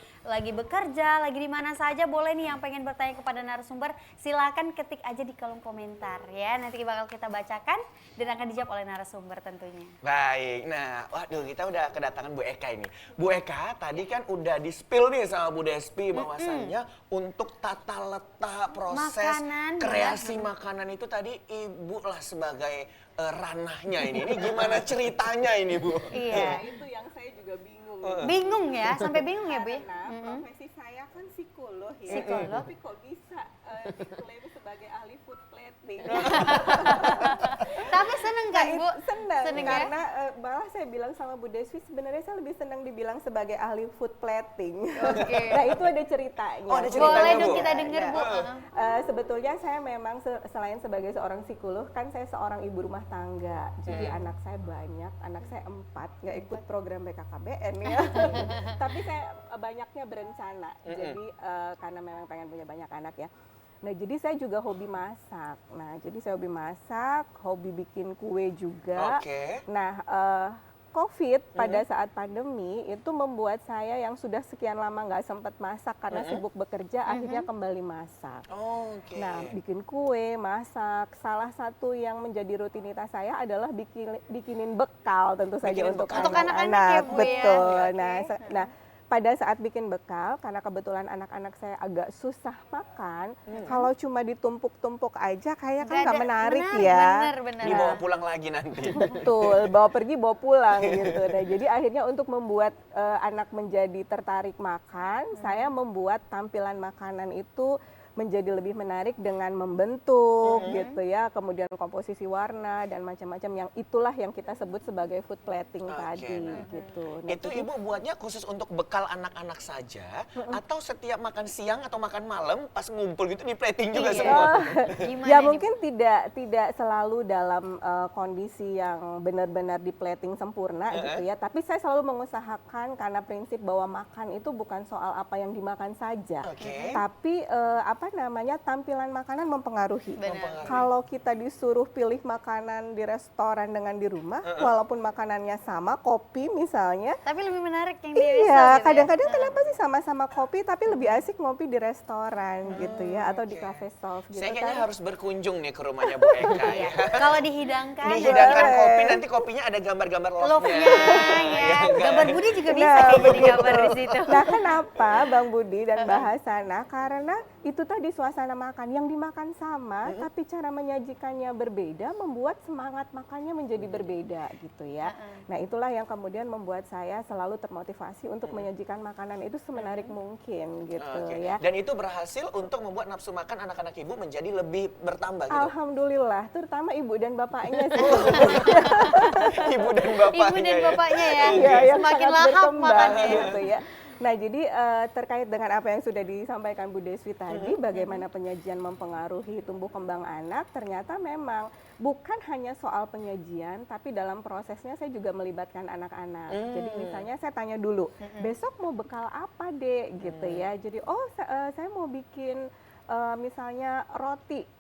bekerja, lagi di mana saja, boleh nih yang pengen bertanya kepada narasumber, silakan ketik aja di kolom komentar ya. Nanti bakal kita bacakan dan akan dijawab oleh narasumber tentunya. Baik, nah waduh kita udah kedatangan Bu Eka ini. Bu Eka tadi kan udah di-spill nih sama Bu Despi bahwasannya untuk tata letak proses Makanan, kreasi makanan itu tadi Ibu lah sebagai ranahnya ini. Ini gimana ceritanya ini Bu? Iya. Nah, itu yang saya juga bingung. Bingung ya, sampai bingung ya, Bu? Karena profesi saya kan psikolog ya. Psikolog. Tapi kok bisa diklaim sebagai ahli food plating? Tapi seneng kan, Bu? Senang, Seneng ya? karena malah saya bilang sama Bu Desvi sebenarnya saya lebih senang dibilang sebagai ahli food plating. Oke. Nah itu ada ceritanya. Oh, ada ceritanya, Boleh Bu. dong kita denger, Bu. Sebetulnya saya memang selain sebagai seorang psikolog kan saya seorang ibu rumah tangga. Jadi anak saya banyak, anak saya 4, nggak ikut program BKKBN ya. Tapi saya banyaknya berencana. Jadi karena memang pengen punya banyak anak ya. Nah, jadi saya juga hobi masak. Nah, jadi saya hobi masak, hobi bikin kue juga. Oke. Nah, COVID pada saat pandemi itu membuat saya yang sudah sekian lama nggak sempat masak karena sibuk bekerja, akhirnya kembali masak. Oke. Nah, bikin kue, masak. Salah satu yang menjadi rutinitas saya adalah bikinin bekal tentu saja Bikinin untuk bekal. Untuk anak-anak ya, Bu, ya? Betul. Oke. Nah, pada saat bikin bekal, karena kebetulan anak-anak saya agak susah makan, kalau cuma ditumpuk-tumpuk aja kayak kan nggak menarik ya. Bener. Dibawa pulang lagi nanti. Betul, bawa pergi bawa pulang gitu. Nah, jadi akhirnya untuk membuat anak menjadi tertarik makan, saya membuat tampilan makanan itu menjadi lebih menarik dengan membentuk gitu ya, kemudian komposisi warna dan macam-macam yang itulah yang kita sebut sebagai food plating tadi gitu. Nah, Itu jadi- Ibu buatnya khusus untuk bekal anak-anak saja atau setiap makan siang atau makan malam pas ngumpul gitu di plating juga Iya. semua? Gimana ya nih, mungkin tidak selalu dalam kondisi yang benar-benar di plating sempurna gitu ya, tapi saya selalu mengusahakan karena prinsip bahwa makan itu bukan soal apa yang dimakan saja, Oke. tapi tampilan makanan mempengaruhi. Benar. Kalau kita disuruh pilih makanan di restoran dengan di rumah, walaupun makanannya sama, kopi misalnya, Tapi lebih menarik yang di resto iya, gitu ya? kadang-kadang kenapa sih sama-sama kopi tapi lebih asik ngopi di restoran gitu ya, atau di cafe soft gitu Saya kayaknya kan. harus berkunjung nih ke rumahnya Bu Eka ya. Kalau dihidangkan, Dihidangkan Boleh. kopi, nanti kopinya ada gambar-gambar love-nya. love-nya ya. Gambar Budi juga bisa Nah, kayaknya begitu. digambar di situ. Nah, kenapa Bang Budi dan Mbak Hasana? Karena itu tadi suasana makan yang dimakan sama, tapi cara menyajikannya berbeda, membuat semangat makannya menjadi berbeda gitu ya. Nah, itulah yang kemudian membuat saya selalu termotivasi untuk menyajikan makanan itu semenarik mungkin gitu Oke. ya. Dan itu berhasil untuk membuat nafsu makan anak-anak Ibu menjadi lebih bertambah gitu. Alhamdulillah, terutama ibu dan bapaknya sih. Ibu dan bapaknya. Ibu dan ya. bapaknya ya, Iya, yang semakin sangat lahap berkembang makannya. gitu ya. Nah, jadi terkait dengan apa yang sudah disampaikan Bu Desvi tadi, bagaimana penyajian mempengaruhi tumbuh kembang anak, ternyata memang bukan hanya soal penyajian, tapi dalam prosesnya saya juga melibatkan anak-anak. Jadi misalnya saya tanya dulu, besok mau bekal apa, Dek? Gitu ya. Jadi, saya mau bikin misalnya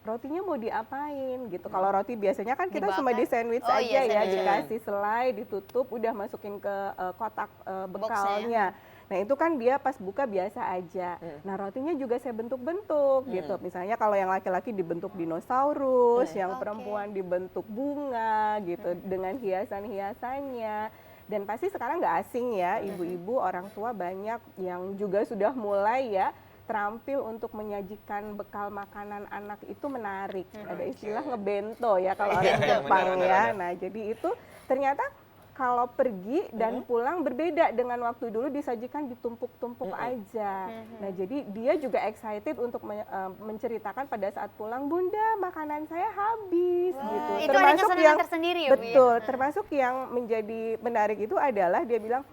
rotinya mau diapain gitu. Kalau roti biasanya kan kita cuma di sandwich Oh, aja iya, ya, sandwich. dikasih selai, ditutup, udah masukin ke kotak bekalnya. Nah itu kan dia pas buka biasa aja. Nah rotinya juga saya bentuk-bentuk gitu. Misalnya kalau yang laki-laki dibentuk dinosaurus, yang perempuan dibentuk bunga gitu dengan hiasan-hiasannya. Dan pasti sekarang nggak asing ya, ibu-ibu orang tua banyak yang juga sudah mulai ya terampil untuk menyajikan bekal makanan anak itu menarik. Ada istilah ngebento ya kalau orang Jepang ya. Nah jadi itu ternyata kalau pergi dan pulang berbeda dengan waktu dulu disajikan ditumpuk-tumpuk aja. Nah jadi dia juga excited untuk menceritakan pada saat pulang, Bunda makanan saya habis gitu. Itu ada kesenangan tersendiri ya Bu ya? Betul, termasuk yang menjadi menarik itu adalah dia bilang,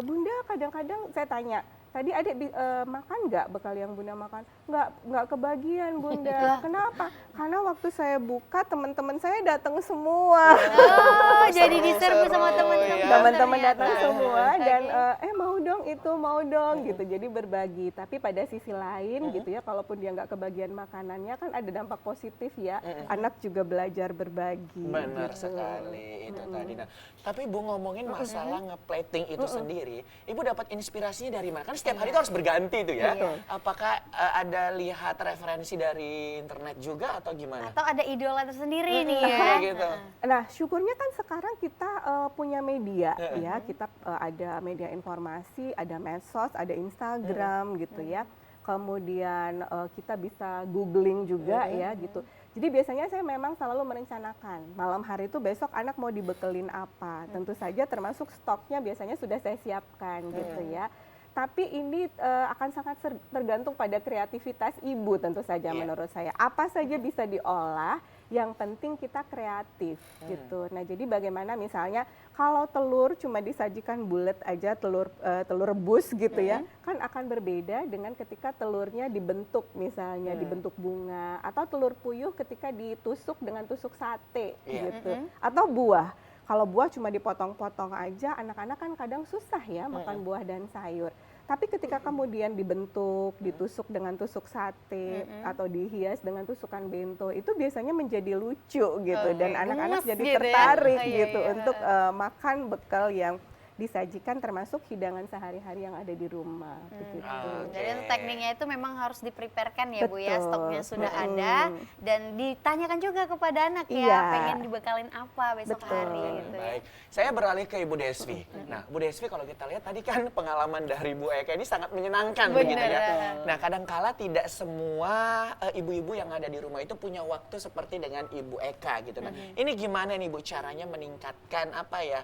Bunda kadang-kadang saya tanya, tadi adik makan nggak bekal yang Bunda makan? Nggak kebagian Bunda. Kenapa? Karena waktu saya buka teman-teman saya datang semua. Oh, jadi diserbu sama teman-teman. Teman-teman ternyata. datang semua dan Oke. mau dong itu, mau dong gitu. Jadi berbagi. Tapi pada sisi lain gitu ya, kalaupun dia nggak kebagian makanannya kan ada dampak positif ya. Anak juga belajar berbagi. Benar gitu. sekali itu tadi. Nah, tapi Bu ngomongin masalah ngeplating itu sendiri, Ibu dapat inspirasinya dari mana? Kan setiap hari itu harus berganti tuh ya. Betul. Apakah ada lihat referensi dari internet juga atau gimana? Atau ada idola tersendiri nih ya. Kayak gitu. Nah, syukurnya kan sekarang kita punya media ya, kita ada media informasi, ada medsos, ada Instagram gitu ya. Kemudian kita bisa googling juga ya gitu. Jadi biasanya saya memang selalu merencanakan malam hari itu besok anak mau dibekelin apa. Tentu saja termasuk stoknya biasanya sudah saya siapkan gitu ya. Tapi ini akan sangat tergantung pada kreativitas ibu tentu saja menurut saya. Apa saja bisa diolah, yang penting kita kreatif gitu. Nah jadi bagaimana misalnya kalau telur cuma disajikan bulat aja, telur rebus gitu ya, kan akan berbeda dengan ketika telurnya dibentuk misalnya, dibentuk bunga. Atau telur puyuh ketika ditusuk dengan tusuk sate gitu. Atau buah. Kalau buah cuma dipotong-potong aja, anak-anak kan kadang susah ya makan buah dan sayur. Tapi ketika kemudian dibentuk, ditusuk dengan tusuk sate, atau dihias dengan tusukan bento, itu biasanya menjadi lucu gitu. Dan anak-anak Gemes jadi gitu ya? tertarik Oh, iya, gitu iya. untuk makan bekal yang disajikan termasuk hidangan sehari-hari yang ada di rumah. Begitu. Jadi untuk tekniknya itu memang harus dipreparekan ya Bu ya, Betul. stoknya sudah ada dan ditanyakan juga kepada anak ya, Iya. pengen dibekalin apa besok Betul. hari gitu ya. Baik, saya beralih ke Ibu Desvi. Nah, Bu Desvi kalau kita lihat tadi kan pengalaman dari Bu Eka ini sangat menyenangkan begitu ya. Nah, kadangkala tidak semua ibu-ibu yang ada di rumah itu punya waktu seperti dengan Ibu Eka gitu. Nah, ini gimana nih Bu caranya meningkatkan apa ya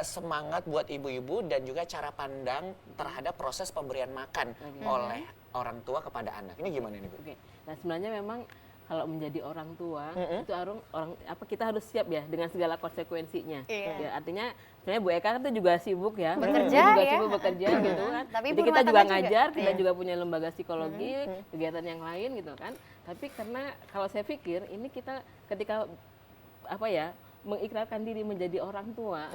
semangat buat ibu-ibu dan juga cara pandang terhadap proses pemberian makan oleh orang tua kepada anak. Ini gimana nih Bu? Oke. Nah sebenarnya memang kalau menjadi orang tua itu kita harus siap ya dengan segala konsekuensinya. Iya. Ya, artinya sebenarnya Bu Eka kan tuh juga sibuk ya, Bekerja Dia juga ya. sibuk bekerja gitu kan. Tapi Jadi ibu kita rumah juga tangga juga. ngajar, kita Iya. juga punya lembaga psikologi, kegiatan yang lain gitu kan. Tapi karena kalau saya pikir ini kita ketika mengikrarkan diri menjadi orang tua,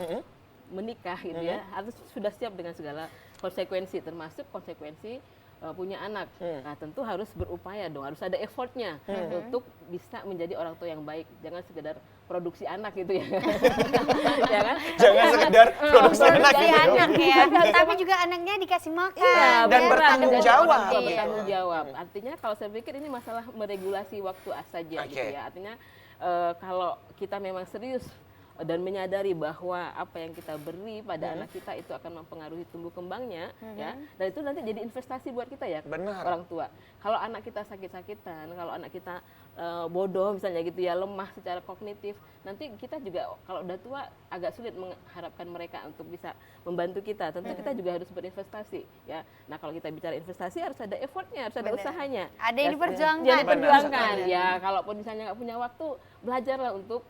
menikah gitu ya, harus sudah siap dengan segala konsekuensi, termasuk konsekuensi punya anak. Nah tentu harus berupaya dong, harus ada effortnya untuk bisa menjadi orang tua yang baik. Jangan sekedar produksi anak gitu ya. Ya kan? Jangan sekedar produksi anak Dari gitu. anak ya, tapi juga anaknya dikasih makan. Iya, Dan benar. bertanggung Ada jawab orang tua gitu. bertanggung jawab. Artinya kalau saya pikir ini masalah meregulasi waktu saja gitu Oke. ya. Artinya kalau kita memang serius dan menyadari bahwa apa yang kita beri pada anak kita itu akan mempengaruhi tumbuh kembangnya ya, dan itu nanti jadi investasi buat kita ya, Benar. orang tua. Kalau anak kita sakit-sakitan, kalau anak kita bodoh misalnya gitu ya, lemah secara kognitif, nanti kita juga kalau udah tua agak sulit mengharapkan mereka untuk bisa membantu kita. Tentu kita juga harus berinvestasi ya. Nah kalau kita bicara investasi harus ada effortnya, harus ada Benar. usahanya. Ada yang Ya, diperjuangkan. yang diperjuangkan. Benar. Ya kalaupun misalnya nggak punya waktu, belajarlah untuk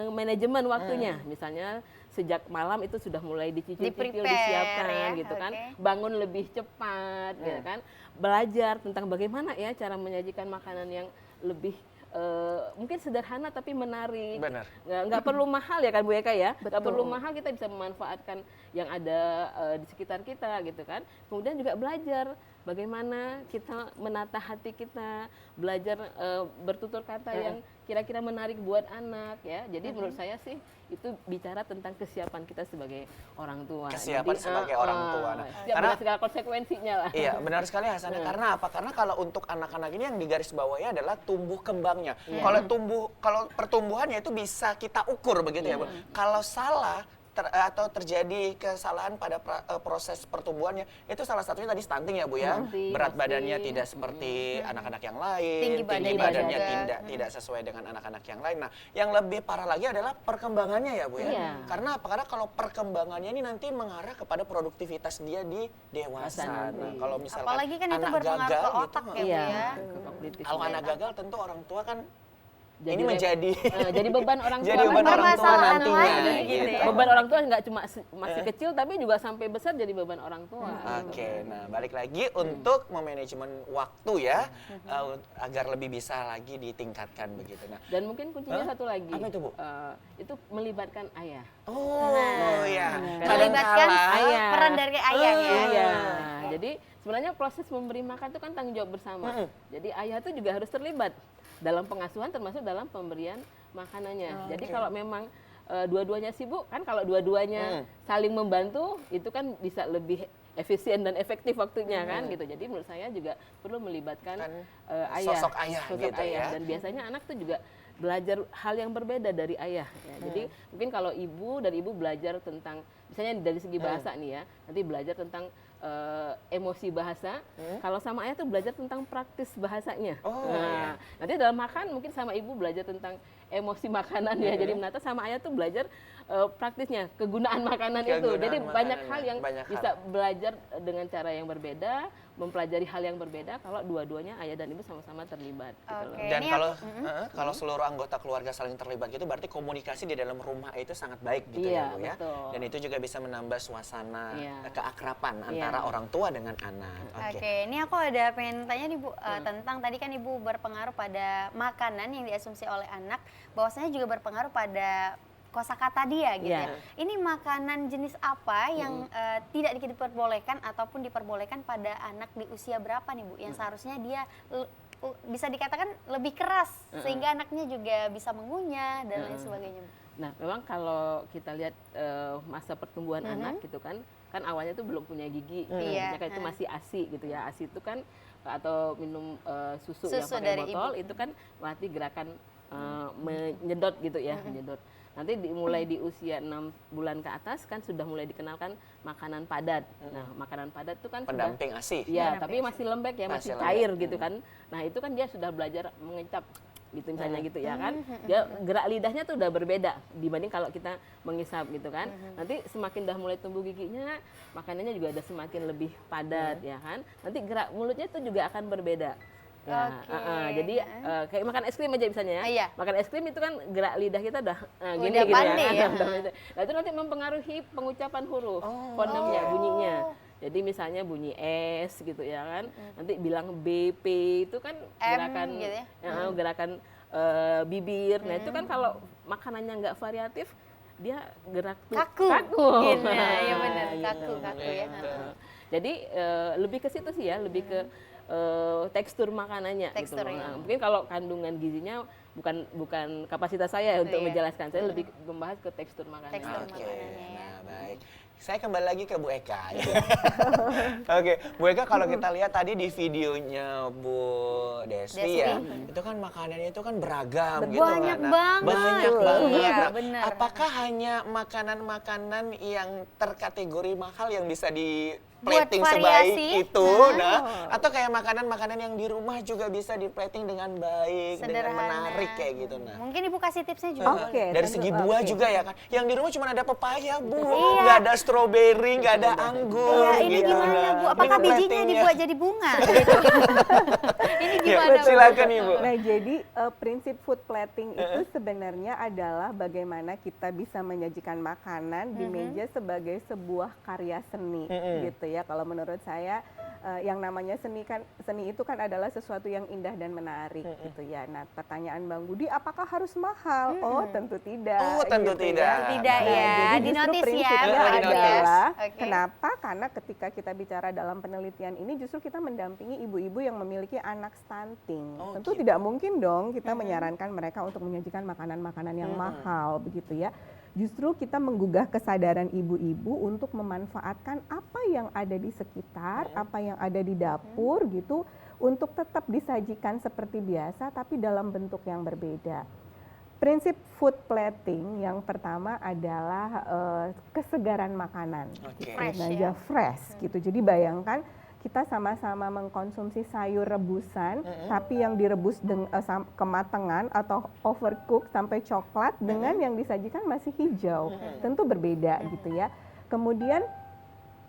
manajemen waktunya. Misalnya sejak malam itu sudah mulai dicicil-cicil, Di-prepare disiapkan ya, gitu kan. oke. Bangun lebih cepat gitu kan. Belajar tentang bagaimana ya cara menyajikan makanan yang lebih mungkin sederhana tapi menarik. Benar. Nggak perlu mahal ya kan Bu Eka ya. Nggak Betul. perlu mahal, kita bisa memanfaatkan yang ada di sekitar kita gitu kan. Kemudian juga belajar bagaimana kita menata hati kita, belajar bertutur kata yang kira-kira menarik buat anak ya. Jadi menurut saya sih itu bicara tentang kesiapan kita sebagai orang tua. Kesiapan Jadi, sebagai orang tua. Nah, siap karena dengan segala konsekuensinya lah. iya, benar sekali Hasanah. Karena apa? Karena kalau untuk anak-anak ini yang digarisbawahi adalah tumbuh kembangnya. Kalau pertumbuhannya itu bisa kita ukur begitu ya, Bu. Kalau salah atau terjadi kesalahan pada proses pertumbuhannya, itu salah satunya tadi stunting ya Bu ya. Stunting, Berat pasti. badannya tidak seperti anak-anak yang lain, Tinggi tinggi badannya badannya juga. tidak sesuai dengan anak-anak yang lain. Nah, yang lebih parah lagi adalah perkembangannya ya Bu ya. Iya. Karena apa? Karena kalau perkembangannya ini nanti mengarah kepada produktivitas dia di dewasa. Masa nanti. Nah, kalau misalkan Apalagi kan itu anak berpengaruh gagal ke gitu, otak ya, Bu Iya, ya. kognitif. kalau anak gagal tentu orang tua kan Jadi ini menjadi jadi beban orang tua. jadi beban kan orang tua permasalahan nantinya. lagi gitu gitu. ya. Beban orang tua nggak cuma masih kecil tapi juga sampai besar jadi beban orang tua. Oke, nah balik lagi untuk memanajemen waktu ya, agar lebih bisa lagi ditingkatkan begitu. Nah, Dan mungkin kuncinya satu lagi. Apa itu, Bu? Itu melibatkan ayah. oh ya, Melibatkan Ayah. peran dari ayah ya. Iya. Jadi sebenarnya proses memberi makan itu kan tanggung jawab bersama. Jadi ayah itu juga harus terlibat dalam pengasuhan termasuk dalam pemberian makanannya. Jadi kalau memang dua-duanya sibuk kan, kalau dua-duanya saling membantu itu kan bisa lebih efisien dan efektif waktunya kan gitu. Jadi menurut saya juga perlu melibatkan ayah, sosok ayah gitu ya. Dan biasanya anak tuh juga belajar hal yang berbeda dari ayah ya. Jadi mungkin kalau ibu belajar tentang misalnya dari segi bahasa nih ya, nanti belajar tentang emosi bahasa. Kalau sama ayah tuh belajar tentang praktis bahasanya. Nah, nanti dalam makan mungkin sama ibu belajar tentang emosi makanan ya. Jadi menata sama ayah tuh belajar praktisnya, kegunaan makanan itu. Kegunaan Jadi banyak makanannya, hal yang banyak bisa belajar dengan cara yang berbeda, mempelajari hal yang berbeda kalau dua-duanya ayah dan ibu sama-sama terlibat gitu loh. Oke. Dan Ini kalau seluruh anggota keluarga saling terlibat gitu, berarti komunikasi di dalam rumah itu sangat baik gitu Iya, ya Bu ya. betul. Dan itu juga bisa menambah suasana Iya. keakraban Iya. antara orang tua dengan anak. Oke, ini aku ada pengen tanya nih Bu, tentang tadi kan Ibu berpengaruh pada makanan yang diasumsi oleh anak, bahwasanya juga berpengaruh pada kosakata dia gitu ya. Iya. Ini makanan jenis apa yang tidak diperbolehkan ataupun diperbolehkan pada anak di usia berapa nih Bu, yang seharusnya dia bisa dikatakan lebih keras sehingga anaknya juga bisa mengunyah dan lain sebagainya Bu. Nah, memang kalau kita lihat masa pertumbuhan anak gitu kan awalnya tuh belum punya gigi, Iya. mereka itu masih ASI gitu ya. ASI itu kan atau minum susu yang Susu pakai dari botol ibu. itu kan melatih gerakan menyedot gitu ya, menyedot. Nanti mulai di usia 6 bulan ke atas kan sudah mulai dikenalkan makanan padat. Nah, makanan padat itu kan Pendamping ASI. Iya, tapi masih lembek ya, Masih masih cair lembek. gitu kan. Nah, itu kan dia sudah belajar mengecap gitu misalnya gitu ya kan. Dia gerak lidahnya tuh udah berbeda dibanding kalau kita mengisap gitu kan. Nanti semakin dah mulai tumbuh giginya, makanannya juga ada semakin lebih padat ya kan. Nanti gerak mulutnya tuh juga akan berbeda. Ya, Oke. jadi kayak makan es krim aja misalnya ya. Iya. Makan es krim itu kan gerak lidah kita udah gini Udah gitu pandai ya. Udah pandai. Nah, itu nanti mempengaruhi pengucapan huruf, fonemnya, bunyinya. Jadi misalnya bunyi S gitu ya kan, nanti bilang BP itu kan gerakan gitu ya? gerakan bibir. Nah itu kan kalau makanannya nggak variatif, dia gerak tuh Kaku. Gitu, ya benar, kaku ya. Jadi lebih ke situ sih ya, lebih ke tekstur makanannya gitu. Tekstur, ya. Nah, mungkin kalau kandungan gizinya bukan kapasitas saya untuk Iya. menjelaskan, saya lebih membahas ke tekstur makanannya. Tekstur Oke, makanannya ya. nah baik. Saya kembali lagi ke Bu Eka. Oke, Bu Eka kalau kita lihat tadi di videonya Bu Desvi ya, itu kan makanannya itu kan beragam gitu kan. Banyak Nah, banget. Banyak Betul. banget. Iya, Nah, benar. apakah hanya makanan-makanan yang terkategori mahal yang bisa di Buat plating variasi? sebaik itu, nah, atau kayak makanan-makanan yang di rumah juga bisa di plating dengan baik, dengan Sederhana. menarik kayak gitu. Nah, Mungkin Ibu kasih tipsnya juga. Oke. dari tentu- segi buah oke. juga ya kan. Yang di rumah cuma ada pepaya, Bu. Iya. Nggak ada stroberi, nggak ada anggur. Iya, ini gitu. gimana Nah, Bu? Apakah ini bijinya platingnya. dibuat jadi bunga? Ini Ya, gimana Bu? silakan Ibu. Nah, jadi prinsip food plating itu sebenarnya adalah bagaimana kita bisa menyajikan makanan di meja sebagai sebuah karya seni gitu ya. Kalau menurut saya yang namanya seni itu kan adalah sesuatu yang indah dan menarik gitu ya. Nah, pertanyaan Bang Budi, apakah harus mahal? Oh, tentu tidak. Oh, tentu gitu tidak. ya. Tidak Nah, ya, jadi justru dinotis ya. prinsipnya Dinotis. adalah Oke. kenapa? Karena ketika kita bicara dalam penelitian ini justru kita mendampingi ibu-ibu yang memiliki anak stunting. Oh, Tentu gitu. tidak mungkin dong kita menyarankan mereka untuk menyajikan makanan-makanan yang mahal begitu ya. Justru kita menggugah kesadaran ibu-ibu untuk memanfaatkan apa yang ada di sekitar, apa yang ada di dapur gitu, untuk tetap disajikan seperti biasa tapi dalam bentuk yang berbeda. Prinsip food plating yang pertama adalah kesegaran makanan. Oke. Fresh Aja ya. fresh gitu. Jadi bayangkan kita sama-sama mengkonsumsi sayur rebusan, tapi yang direbus kematangan atau overcook sampai coklat dengan yang disajikan masih hijau, tentu berbeda gitu ya. Kemudian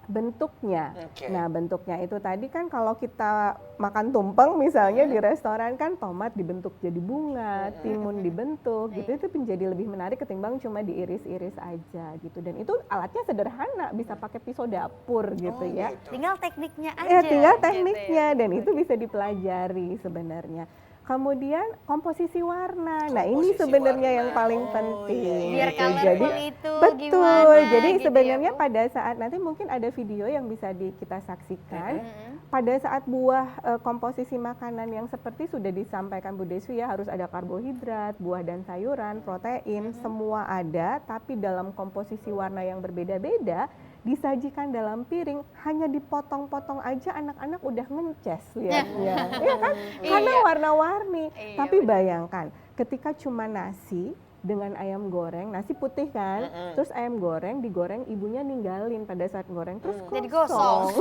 bentuknya, Oke. nah bentuknya itu tadi kan kalau kita makan tumpeng misalnya di restoran kan tomat dibentuk jadi bunga, timun dibentuk gitu, itu menjadi lebih menarik ketimbang cuma diiris-iris aja gitu. Dan itu alatnya sederhana, bisa pakai pisau dapur gitu ya. Gitu. Tinggal tekniknya aja. Ya tinggal gitu tekniknya ya. dan itu bisa dipelajari sebenarnya. Kemudian komposisi warna. Nah, ini Komposisi sebenarnya warna. yang paling Oh, penting. iya, Biar iya, colorful Jadi itu betul. gimana Jadi gitu ya, sebenarnya Bu? pada saat nanti mungkin ada video yang bisa kita saksikan. Pada saat buah komposisi makanan yang seperti sudah disampaikan Bu Deswi ya, harus ada karbohidrat, buah dan sayuran, protein, semua ada tapi dalam komposisi warna yang berbeda-beda. Disajikan dalam piring, hanya dipotong-potong aja anak-anak udah ngences lihatnya, ya kan? Karena Iya. warna-warni. Iya, Tapi benar. bayangkan, ketika cuma nasi dengan ayam goreng, nasi putih kan, terus ayam goreng digoreng, ibunya ninggalin pada saat goreng, terus Jadi gosong.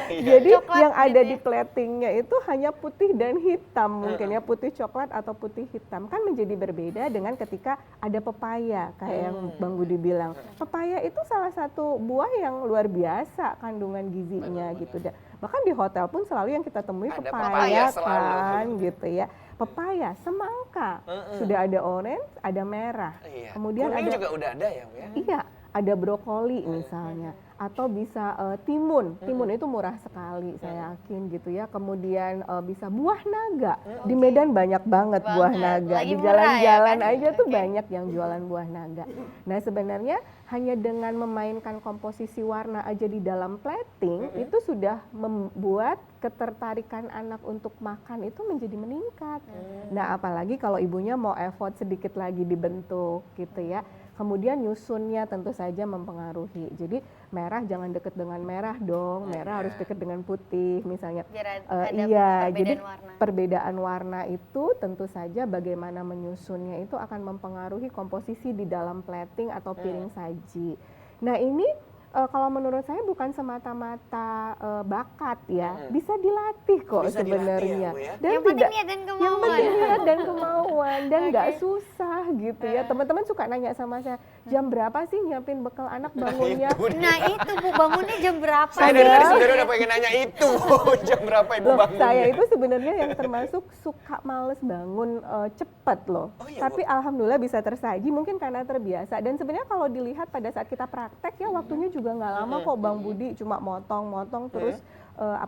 Jadi Coklat yang gitu ada ya. di platingnya itu hanya putih dan hitam, mungkin ya putih coklat atau putih hitam, kan menjadi berbeda dengan ketika ada pepaya kayak yang Bang Budi bilang. Pepaya itu salah satu buah yang luar biasa kandungan gizinya gitu. Bahkan di hotel pun selalu yang kita temui Ada pepaya pepaya selalu. kan gitu ya. Pepaya, semangka, sudah ada orange, ada merah. Iya. Kemudian Kuning ada juga udah ada ya, Bu ya? Iya, ada brokoli misalnya, atau bisa timun. Timun itu murah sekali, saya yakin gitu ya. Kemudian bisa buah naga. Di Medan banyak banget buah Banget. naga. Lagi Di murah ya jalan-jalan kan? aja tuh Oke. banyak yang jualan buah naga. Nah, sebenarnya hanya dengan memainkan komposisi warna aja di dalam plating itu sudah membuat ketertarikan anak untuk makan itu menjadi meningkat. Nah, apalagi kalau ibunya mau effort sedikit lagi dibentuk gitu ya. Kemudian nyusunnya tentu saja mempengaruhi. Jadi merah jangan deket dengan merah dong, merah harus deket dengan putih misalnya. Biar ada Iya, perbedaan jadi warna. perbedaan warna itu tentu saja bagaimana menyusunnya itu akan mempengaruhi komposisi di dalam plating atau piring saji. Nah, ini kalau menurut saya bukan semata-mata bakat ya, bisa dilatih kok Bisa dilatih sebenarnya. ya, Bu ya? Dan Yang penting niat dan yang kemauan. penting niat dan kemauan dan nggak Oke. susah gitu ya. Teman-teman suka nanya sama saya, jam berapa sih nyiapin bekal anak bangunnya? Nah itu Bu, bangunnya jam berapa? Saya dari tadi sebenarnya udah pengen nanya itu. Jam berapa Ibu Loh, bangun? saya itu sebenarnya yang termasuk suka males bangun cepet loh. Oh iya, Tapi alhamdulillah bisa tersaji mungkin karena terbiasa. Dan sebenarnya kalau dilihat pada saat kita praktek ya waktunya juga nggak lama kok Bang Budi, cuma motong-motong terus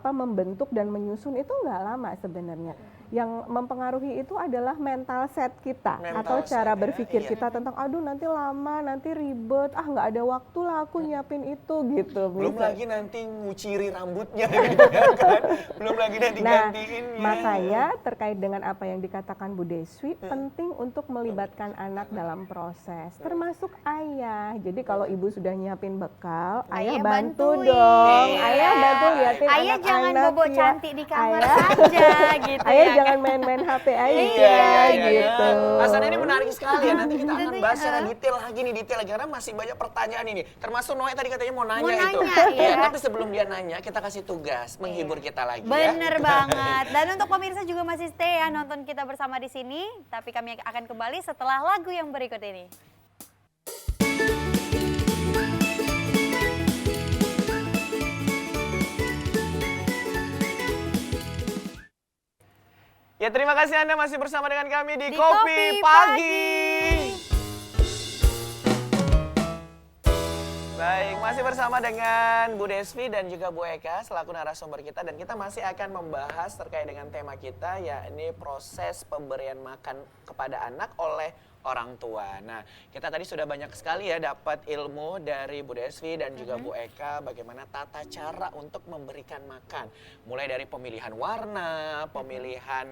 membentuk dan menyusun itu nggak lama sebenarnya. Yang mempengaruhi itu adalah mental set kita Mental atau set cara ya, berpikir iya. kita tentang aduh nanti lama, nanti ribet, nggak ada waktu lah aku nyiapin itu gitu. Belum Misal. lagi nanti nguciri rambutnya gitu kan. Belum lagi nanti Nah, gantiinnya. makanya terkait dengan apa yang dikatakan Bu Deswi, penting untuk melibatkan anak dalam proses, termasuk ayah. Jadi kalau ibu sudah nyiapin bekal, ayah bantu bantuin. dong. Iya. Ayah bantu liatin Ayah anak-anak jangan bobo ya. cantik di kamar Ayah- aja gitu Ayah ya. jangan main-main HP aja Iya, gitu. Bahasan ini menarik sekali ya. Nanti kita akan Tentunya. bahas secara detail lagi karena masih banyak pertanyaan ini. Termasuk Noe tadi katanya mau nanya, Mau itu. nanya, Iya, ya. tapi sebelum dia nanya, kita kasih tugas menghibur kita lagi ya. Bener banget. Dan untuk pemirsa juga masih stay ya nonton kita bersama di sini. Tapi kami akan kembali setelah lagu yang berikut ini. Ya, terima kasih Anda masih bersama dengan kami di, Di Kopi Kopi Pagi. Baik, masih masih bersama dengan Bu Desvi dan juga Bu Eka selaku narasumber kita, dan kita masih akan membahas terkait dengan tema kita, yakni proses pemberian makan kepada anak oleh orang tua. Nah, kita tadi sudah banyak sekali ya dapat ilmu dari Bu Desvi dan juga Bu Eka bagaimana tata cara untuk memberikan makan. Mulai dari pemilihan warna, pemilihan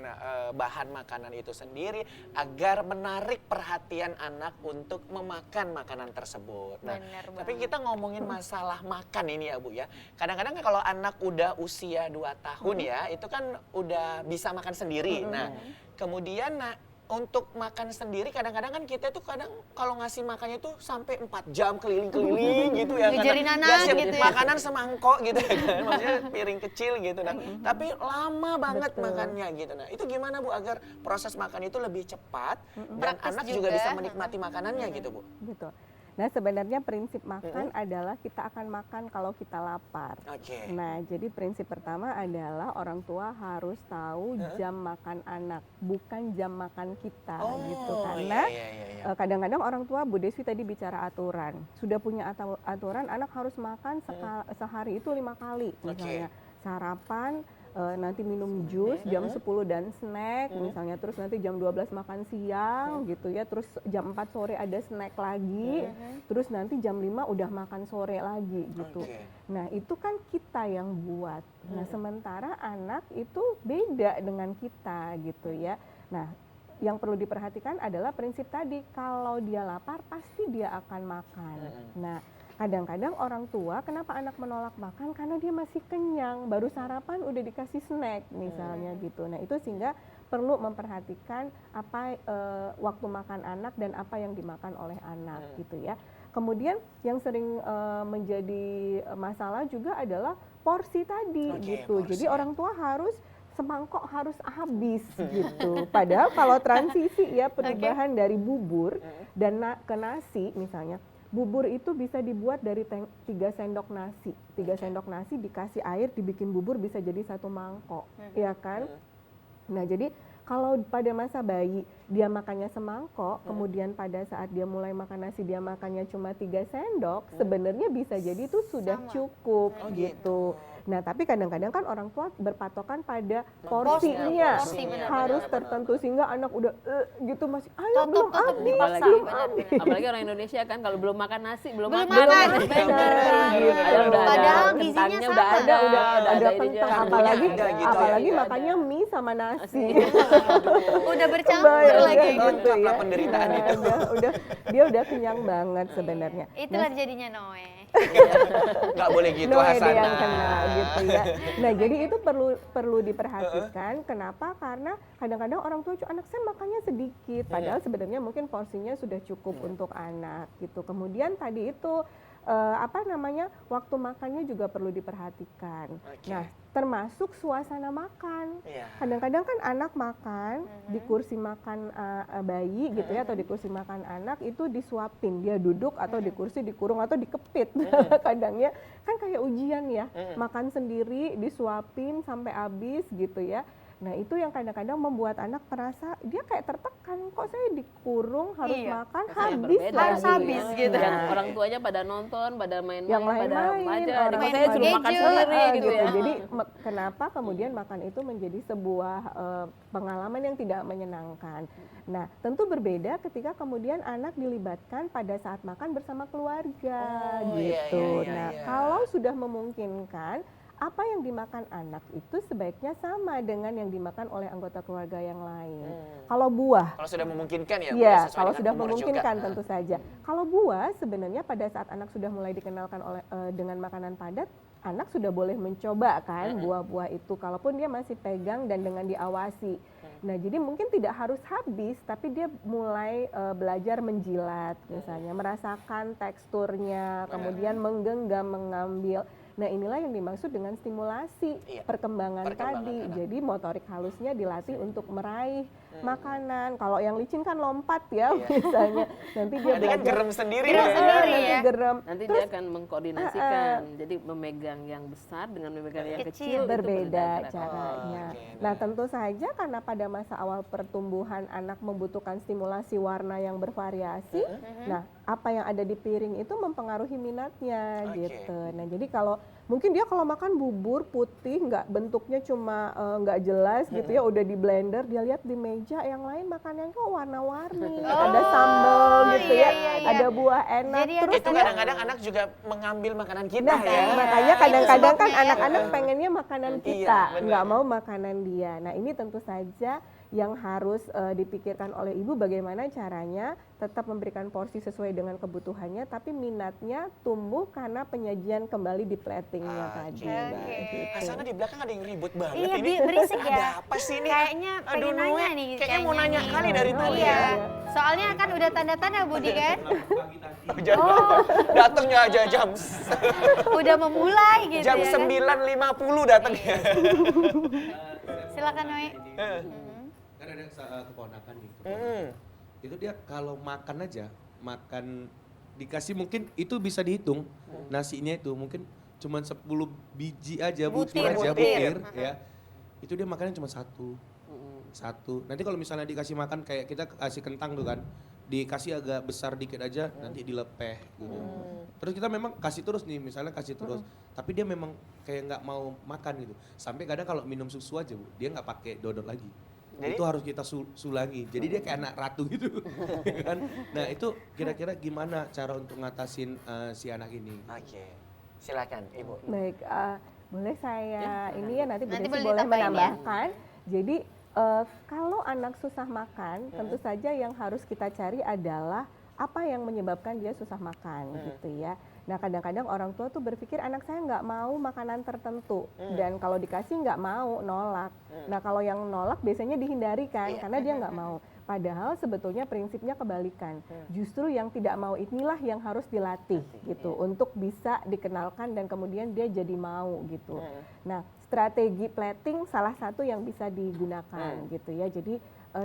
bahan makanan itu sendiri agar menarik perhatian anak untuk memakan makanan tersebut. Nah, Bener tapi banget. kita ngomongin masalah makan ini ya Bu ya. Kadang-kadang kan kalau anak udah usia 2 tahun ya, itu kan udah bisa makan sendiri. Nah, kemudian untuk makan sendiri kadang-kadang kan kita tuh kadang kalau ngasih makannya tuh sampai 4 jam keliling-keliling gitu ya. Ngejarin Kadang anak ngasih gitu ya. makanan semangkok gitu ya kan. Maksudnya piring kecil gitu. Nah, tapi lama banget Betul. makannya gitu. Nah, itu gimana Bu agar proses makan itu lebih cepat dan Praktis anak juga juga. bisa menikmati makanannya gitu Bu? Betul. Nah, sebenarnya prinsip makan adalah kita akan makan kalau kita lapar. Oke. Nah, jadi prinsip pertama adalah orang tua harus tahu jam makan anak, bukan jam makan kita gitu. Karena iya. kadang-kadang orang tua, Bu Desvi tadi bicara aturan. Sudah punya aturan anak harus makan sehari itu 5 kali. Misalnya sarapan, nanti minum jus jam 10 dan snack misalnya, terus nanti jam 12 makan siang gitu ya, terus jam 4 sore ada snack lagi, terus nanti jam 5 udah makan sore lagi gitu. Oke. Nah, itu kan kita yang buat. Nah, sementara anak itu beda dengan kita gitu ya. Nah, yang perlu diperhatikan adalah prinsip tadi, kalau dia lapar pasti dia akan makan. Nah, kadang-kadang orang tua kenapa anak menolak makan, karena dia masih kenyang, baru sarapan udah dikasih snack misalnya gitu. Nah, itu sehingga perlu memperhatikan apa waktu makan anak dan apa yang dimakan oleh anak gitu ya. Kemudian yang sering menjadi masalah juga adalah porsi tadi Oke, gitu. porsi. Jadi orang tua harus semangkok harus habis gitu. Padahal kalau transisi ya perubahan dari bubur dan ke nasi misalnya, bubur itu bisa dibuat dari 3 sendok nasi. 3 sendok nasi dikasih air, dibikin bubur bisa jadi 1 mangkok, ya kan? Nah, jadi kalau pada masa bayi dia makannya semangkok, kemudian pada saat dia mulai makan nasi dia makannya cuma 3 sendok, sebenarnya bisa jadi itu sudah cukup gitu. Nah, tapi kadang-kadang kan orang tua berpatokan pada porsinya, porsi, benar, harus benar, tertentu sehingga anak udah gitu masih ayo belum Tutup, habis. dipaksa. Apalagi, Benar-benar. apalagi orang Indonesia kan kalau belum makan nasi belum Belum makan. makan. Benar, Benar. Padahal udah Padahal ada gizinya kentangnya, sama. udah ada Ada ininya. kentang, Karbonya apalagi ada gitu ya. apalagi Ada. makannya mie sama nasi. Udah bercampur Kebayang lagi ya, gitu. Lengkap lah penderitaan itu. Dia udah kenyang banget sebenarnya. Itulah jadinya Noe. Nggak boleh gitu Noe deh Hasanah. yang kena gitu ya. Nah, jadi itu perlu diperhatikan. Kenapa? Karena kadang-kadang orang tua anak saya makannya sedikit, padahal sebenarnya mungkin porsinya sudah cukup untuk anak gitu. Kemudian tadi itu waktu makannya juga perlu diperhatikan. Oke. Nah, termasuk suasana makan. Iya. Kadang-kadang kan anak makan di kursi makan bayi gitu ya, atau di kursi makan anak itu disuapin, dia duduk atau di kursi dikurung atau dikepit. Kadangnya kan kayak ujian ya, makan sendiri disuapin sampai habis gitu ya. Nah, itu yang kadang-kadang membuat anak merasa dia kayak tertekan, kok saya dikurung harus Iya. makan Rasanya habis berbeda Harus gitu habis ya. gitu. Yang orang tuanya pada nonton, pada main-main, yang pada lain-lain aja. orang main Saya suruh gadget. makan sendiri gitu ya. Jadi kenapa kemudian makan itu menjadi sebuah pengalaman yang tidak menyenangkan. Nah, tentu berbeda ketika kemudian anak dilibatkan pada saat makan bersama keluarga Oh, iya, gitu. iya, Nah, iya. kalau sudah memungkinkan, apa yang dimakan anak itu sebaiknya sama dengan yang dimakan oleh anggota keluarga yang lain. Kalau buah, Kalau sudah memungkinkan ya, Bu, iya, sesuai kalau dengan sudah umur memungkinkan juga. tentu saja. Kalau buah sebenarnya pada saat anak sudah mulai dikenalkan dengan makanan padat, anak sudah boleh mencoba kan buah-buah itu, kalaupun dia masih pegang dan dengan diawasi. Nah, jadi mungkin tidak harus habis, tapi dia mulai belajar menjilat misalnya, merasakan teksturnya, kemudian menggenggam, mengambil. Nah, inilah yang dimaksud dengan stimulasi Iya. perkembangan Perkembangan tadi. anak. Jadi motorik halusnya dilatih untuk meraih makanan. Kalau yang licin kan lompat ya misalnya. Nanti dia Nanti kan belajar gerem sendiri Gerem ya. sendiri nanti ya. gerem. Nanti dia akan mengkoordinasikan. Jadi memegang yang besar dengan memegang yang Kecil. kecil, itu Berbeda gerakan. caranya. Oh, oke. Nah tentu saja karena pada masa awal pertumbuhan anak membutuhkan stimulasi warna yang bervariasi. Nah apa yang ada di piring itu mempengaruhi minatnya Oke. gitu. Nah jadi kalau mungkin dia kalau makan bubur putih nggak bentuknya cuma nggak jelas gitu ya udah di blender, dia lihat di meja yang lain makanannya kok warna-warni, ada sambal gitu iya, ya, iya, iya. ada buah enak. Jadi Terus Itu dia kadang-kadang anak juga mengambil makanan kita Nah, ya. makanya kadang-kadang kan sebabnya ya. anak-anak pengennya makanan Iya, kita, benar. nggak mau makanan dia. Nah, ini tentu saja yang harus dipikirkan oleh ibu bagaimana caranya tetap memberikan porsi sesuai dengan kebutuhannya, tapi minatnya tumbuh karena penyajian kembali di platingnya tadi. Oke. Mbak, gitu. Sana di belakang ada yang ribut banget Iya, ini. berisik ya. Ada apa sih ini? Kayaknya pengen Aduh, nanya Nue, nih. Kayaknya mau nanya nih. kali dari tadi Iya. ya. Soalnya kan udah tanda-tanda Budi kan. Datangnya aja jam Udah memulai gitu jam ya kan. 9.50 datangnya. Silakan Noe. Kan ada keponakan nih. Hmm. Itu dia kalau makan aja, makan dikasih mungkin itu bisa dihitung nasinya itu mungkin cuma 10 biji aja, butir aja, Butir. ya. Itu dia makannya cuma satu. Nanti kalau misalnya dikasih makan kayak kita kasih kentang tuh kan, dikasih agak besar dikit aja, nanti dilepeh gitu. Terus kita memang kasih terus nih, misalnya kasih terus, tapi dia memang kayak nggak mau makan gitu. Sampai kadang kalau minum susu aja Bu, dia nggak pakai dodot lagi. Jadi- Itu harus kita sulangi. Jadi dia kayak anak ratu gitu. kan? Nah itu kira-kira gimana cara untuk ngatasin si anak ini? Oke. Silakan Ibu. Baik, boleh saya ini ya nanti Bu Nanti Desi boleh boleh ditambahin ya. menambahkan. Jadi kalau anak susah makan, tentu saja yang harus kita cari adalah apa yang menyebabkan dia susah makan gitu ya. Nah kadang-kadang orang tua tuh berpikir anak saya nggak mau makanan tertentu dan kalau dikasih nggak mau, nolak. Nah kalau yang nolak biasanya dihindari kan karena dia nggak mau. Padahal sebetulnya prinsipnya kebalikan. Justru yang tidak mau inilah yang harus dilatih gitu untuk bisa dikenalkan dan kemudian dia jadi mau gitu. Nah strategi plating salah satu yang bisa digunakan gitu ya. Jadi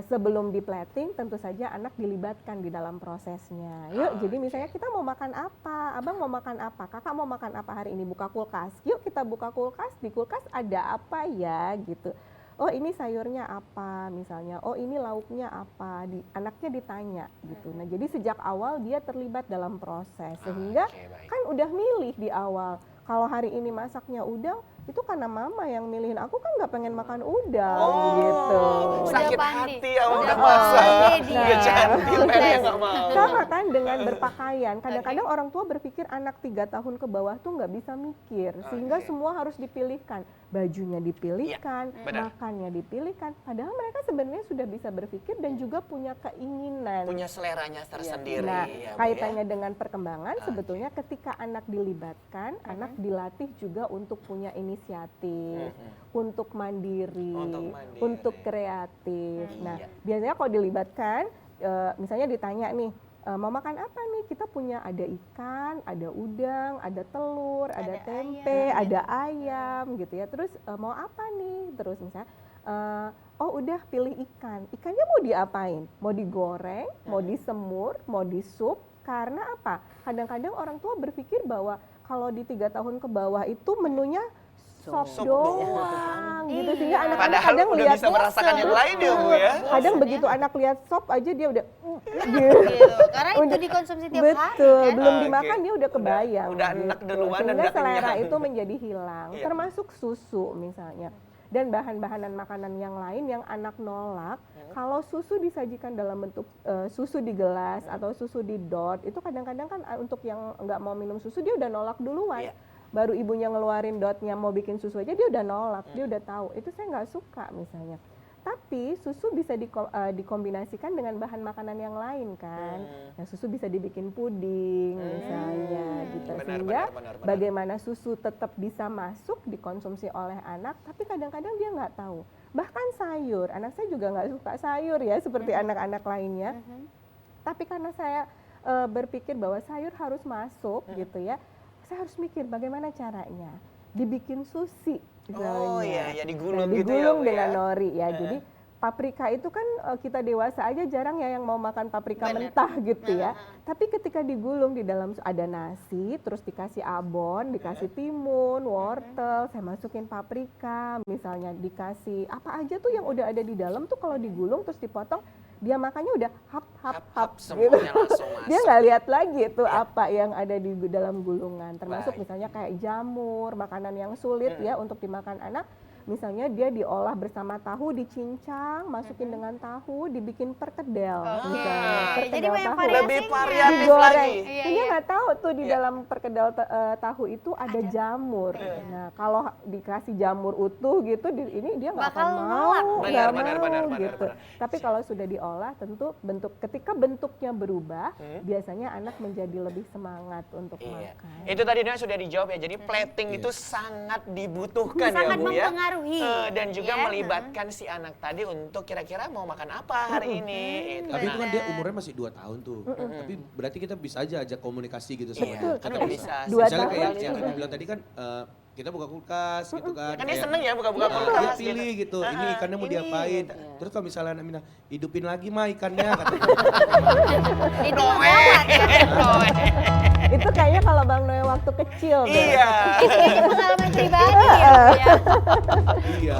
sebelum di plating tentu saja anak dilibatkan di dalam prosesnya. Yuk jadi misalnya kita mau makan apa, abang mau makan apa, kakak mau makan apa hari ini, buka kulkas. Yuk kita buka kulkas, di kulkas ada apa ya gitu. Oh ini sayurnya apa misalnya, oh ini lauknya apa, anaknya ditanya gitu. Nah jadi sejak awal dia terlibat dalam proses sehingga Oke, baik. kan udah milih di awal. Kalau hari ini masaknya udang, itu karena mama yang milihin, aku kan nggak pengen makan udang gitu. Udah Sakit pandi. hati ya Udah udah pandi masak. dia. Udah cantik, Sukses. pengen nggak mau. Sama kan dengan berpakaian. Kadang-kadang orang tua berpikir anak 3 tahun ke bawah tuh nggak bisa mikir, sehingga Oke. semua harus dipilihkan. Bajunya dipilihkan, benar. makannya dipilihkan. Padahal mereka sebenarnya sudah bisa berpikir dan juga punya keinginan. Punya seleranya tersendiri Nah, ya, Bu, kaitannya ya. dengan perkembangan sebetulnya ketika anak dilibatkan, anak dilatih juga untuk punya inisiatif, untuk mandiri, untuk kreatif. Nah, Iya. biasanya kalau dilibatkan, misalnya ditanya nih, mau makan apa nih? Kita punya ada ikan, ada udang, ada telur, ada Ada tempe, ayam. ada ayam gitu ya. Terus mau apa nih? Terus misalnya, oh udah pilih ikan. Ikannya mau diapain? Mau digoreng, mau disemur, mau disup. Karena apa? Kadang-kadang orang tua berpikir bahwa kalau di 3 tahun ke bawah itu menunya sop Sop doang gitu sehingga Iya. anak-anak Padahal kadang udah lihat bisa merasakan yang lain ya Bu ya. kadang begitu anak lihat sop aja dia udah Gitu. Karena itu Udah- dikonsumsi tiap betul hari kan. belum Oke. dimakan dia udah kebayang Udah enak duluan dan sehingga udah selera kenyang. itu menjadi hilang Iya. termasuk susu misalnya dan bahan-bahanan makanan yang lain yang anak nolak kalau susu disajikan dalam bentuk susu di gelas atau susu di dot itu kadang-kadang kan untuk yang nggak mau minum susu dia udah nolak duluan. Iya. Baru ibunya ngeluarin dotnya mau bikin susu aja dia udah nolak, dia udah tahu itu saya nggak suka misalnya. Tapi susu bisa dikombinasikan dengan bahan makanan yang lain kan. Nah, susu bisa dibikin puding misalnya gitu. Benar, Sehingga benar. bagaimana susu tetap bisa masuk dikonsumsi oleh anak, tapi kadang-kadang dia nggak tahu. Bahkan sayur, anak saya juga nggak suka sayur ya seperti anak-anak lainnya. Tapi karena saya berpikir bahwa sayur harus masuk gitu ya, saya harus mikir bagaimana caranya. Dibikin sushi misalnya. Oh iya, ya digulung Nah, gitu ya, digulung Bu, dengan ya. nori ya. Jadi paprika itu kan kita dewasa aja jarang ya yang mau makan paprika Bener. mentah gitu ya. Tapi ketika digulung di dalam ada nasi, terus dikasih abon, dikasih timun, wortel, saya masukin paprika, misalnya dikasih apa aja tuh yang udah ada di dalam tuh kalau digulung terus dipotong, dia makannya udah hap hap hap gitu. semuanya langsung masuk. Dia nggak lihat lagi tuh apa yang ada di dalam gulungan, termasuk Baik. misalnya kayak jamur, makanan yang sulit ya untuk dimakan anak. Misalnya dia diolah bersama tahu, dicincang, masukin dengan tahu, dibikin perkedel. Oke. Misalnya, Jadi perkedel banyak tahu. variasinya. Lebih variatif Digoreng. lagi. Iya, Dia iya. nggak tahu tuh di Iya. dalam perkedel tahu itu ada jamur. Nah kalau dikasih jamur utuh gitu, ini dia nggak Bakal akan nolak. mau, Benar, nggak benar, mau benar, benar, gitu. benar. Tapi kalau sudah diolah, tentu ketika bentuknya berubah, biasanya anak menjadi lebih semangat untuk Iya. makan. Itu tadi Noe sudah dijawab ya. Jadi plating itu sangat dibutuhkan Sangat ya Bu ya. mempengaruhi. Dan juga Ya. melibatkan si anak tadi untuk kira-kira mau makan apa hari ini. Itu Tapi itu kan dia Benar. umurnya masih 2 tahun tuh. Tapi berarti kita bisa aja ajak komunikasi gitu Iya, sama dia. kan Kita udah bisa. Dua Misalnya tahun. kayak yang Ami bilang tadi kan kita buka kulkas gitu kan. Kan dia kayak, seneng ya buka-buka dia kulkas pilih gitu. Ini Heeh, ikannya mau ini diapain. gitu. Terus kalau misalnya Amina, hidupin lagi mah ikannya katanya. Itu Noe, gawat ya. Noe. Itu kayaknya kalau Bang Noe waktu kecil. Bang. Iya. Itu pengalaman pribadi ya, Bu ya. Iya.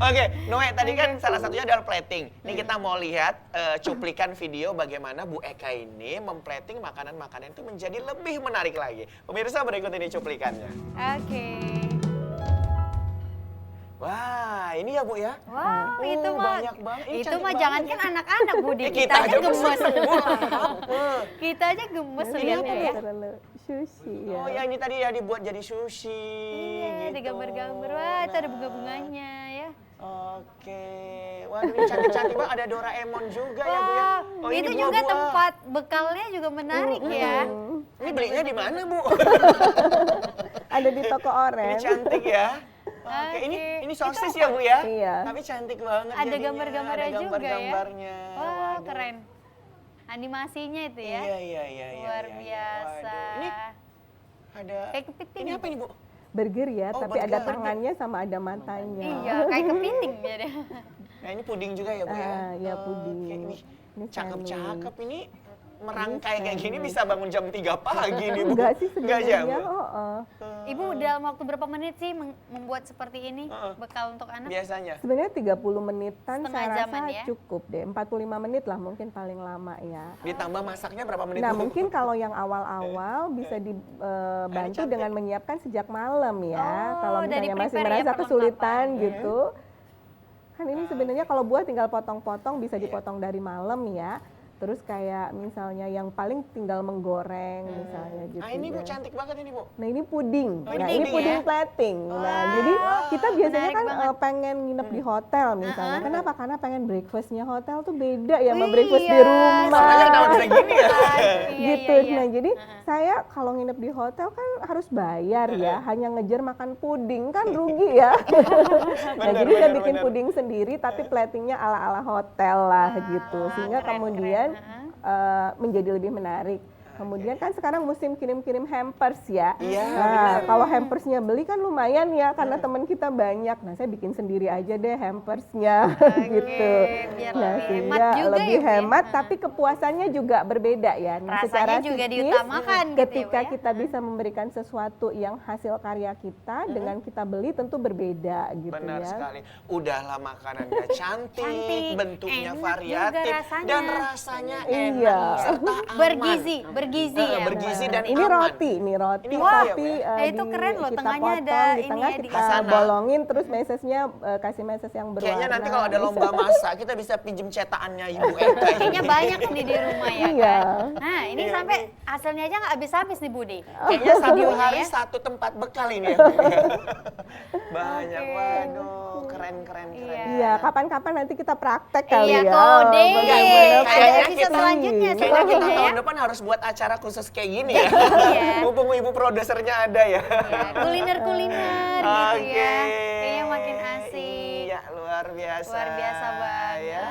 Oke, Noe tadi kan salah satunya adalah plating. Ini kita mau lihat cuplikan video bagaimana Bu Eka ini memplating makanan-makanan itu menjadi lebih menarik lagi. Pemirsa berikut ini cuplikannya. Oke. Wah, ini ya Bu ya. Wow, itu mah banyak banget. Ini itu cantik mah banget jangankan anak-anak Budi, Ya, kita aja gemes. Eh. Kita aja gemes Ini lihatnya ya. terlalu sushi ya. Oh ya ini tadi ya dibuat jadi sushi. Iya, gitu. ada gambar-gambar. Wah, itu ada bunga-bunganya ya. Oke, waduh ini cantik-cantik banget. Ada Doraemon juga ya Bu ya. Wah, Oh, ini itu juga buah-buah. tempat bekalnya juga menarik ya. Ini belinya di mana Bu? Ada di toko Ini orange. cantik ya. Oke, ini Oke. sosis ya Bu ya? Iya. Tapi cantik banget Ada jadinya. gambar-gambarnya Ada juga ya. gambar-gambarnya. Wah, Waduh. keren. Animasinya itu ya. Iya, iya, iya. iya, Luar iya, iya. biasa. Waduh. Ini ada, Kayak kepiting. ini apa ini Bu? Burger ya, Oh, tapi ada burger. tangannya sama ada matanya. Iya, kayak kepiting ya deh. Nah ini puding juga ya Bu ya? Ah, iya, Oke, puding. ini Ini cakep-cakep sandwich. ini. Merangkai kayak gini bisa bangun jam 3 pagi nih Bu. Enggak sih Enggak ya sebenarnya. Bu? Ibu dalam waktu berapa menit sih membuat seperti ini bekal untuk anak? Biasanya. Sebenarnya 30 menitan Setengah saya jaman rasa ya? cukup deh. 45 menit lah mungkin paling lama ya. Ditambah masaknya berapa menit Nah Bu? mungkin kalau yang awal-awal bisa dibantu cantik. dengan menyiapkan sejak malam ya. Oh, Kalau dari misalnya masih prepare ya, merasa perlengkapan. kesulitan gitu. Kan ini sebenarnya kalau buah tinggal potong-potong bisa dipotong dari malam ya. Terus kayak misalnya yang paling tinggal menggoreng misalnya gitu. Ah ini Bu ya. cantik banget ini Bu. Nah ini puding. Oh, ini Nah ini puding puding ya? plating. Nah jadi kita biasanya menarik kan banget. pengen nginep di hotel misalnya. Kenapa? Karena pengen breakfastnya hotel tuh beda ya sama Wih, breakfast di iya, rumah. Suaranya kenapa bisa gini ya? Iya, Gitu. iya, iya. Nah jadi saya kalau nginep di hotel kan harus bayar ya. Hanya ngejar makan puding kan rugi ya. Nah Benar, jadi saya benar, bikin benar. puding sendiri tapi platingnya ala-ala hotel lah gitu. Sehingga keren, kemudian keren. menjadi lebih menarik. Kemudian kan sekarang musim kirim-kirim hampers ya. Iya, Nah, kalau hampersnya beli kan lumayan ya karena teman kita banyak. Nah, saya bikin sendiri aja deh hampersnya gitu. biar Nah, lebih sehingga hemat juga lebih ya, Bu ya. hemat tapi kepuasannya juga berbeda ya. Nah, Rasanya secara juga psikis, diutamakan gitu ya, ketika Bu ya. kita bisa memberikan sesuatu yang hasil karya kita dengan kita beli tentu berbeda gitu Benar ya. sekali. Udahlah makanannya cantik, Cantik, bentuknya enak variatif, juga rasanya. dan rasanya Iya. enak serta aman. Bergizi ya. Bergizi dan ini aman. roti, ini roti Ini roti ya, Bu tapi ya? Itu keren loh, kita tengahnya potong, ada di ini tengah ya, kita dikasih. bolongin terus mesesnya kasih meses yang berwarna. Kayaknya nanti kalau ada lomba masak kita bisa pinjem cetakannya Ibu Eka. Kayaknya banyak nih di rumah ya Iya. kan. Nah ini sampai hasilnya aja nggak habis-habis nih Budi. Kayaknya satu Videonya hari ya. satu tempat bekal ini ya. Bu ya. Banyak, Oke. waduh, keren. Iya, kapan-kapan nanti kita praktek kali Iya ya. kode. Bagaimana Ada Kayaknya episode kita- selanjutnya Kayaknya kita selanjutnya ya. tahun depan harus buat acara khusus kayak gini ya. Iya. Mumpung ibu produsernya ada ya. Ya, kuliner-kuliner gitu Oke. ya. Kayaknya makin asik. Iya, luar biasa. Luar biasa banget. Ya.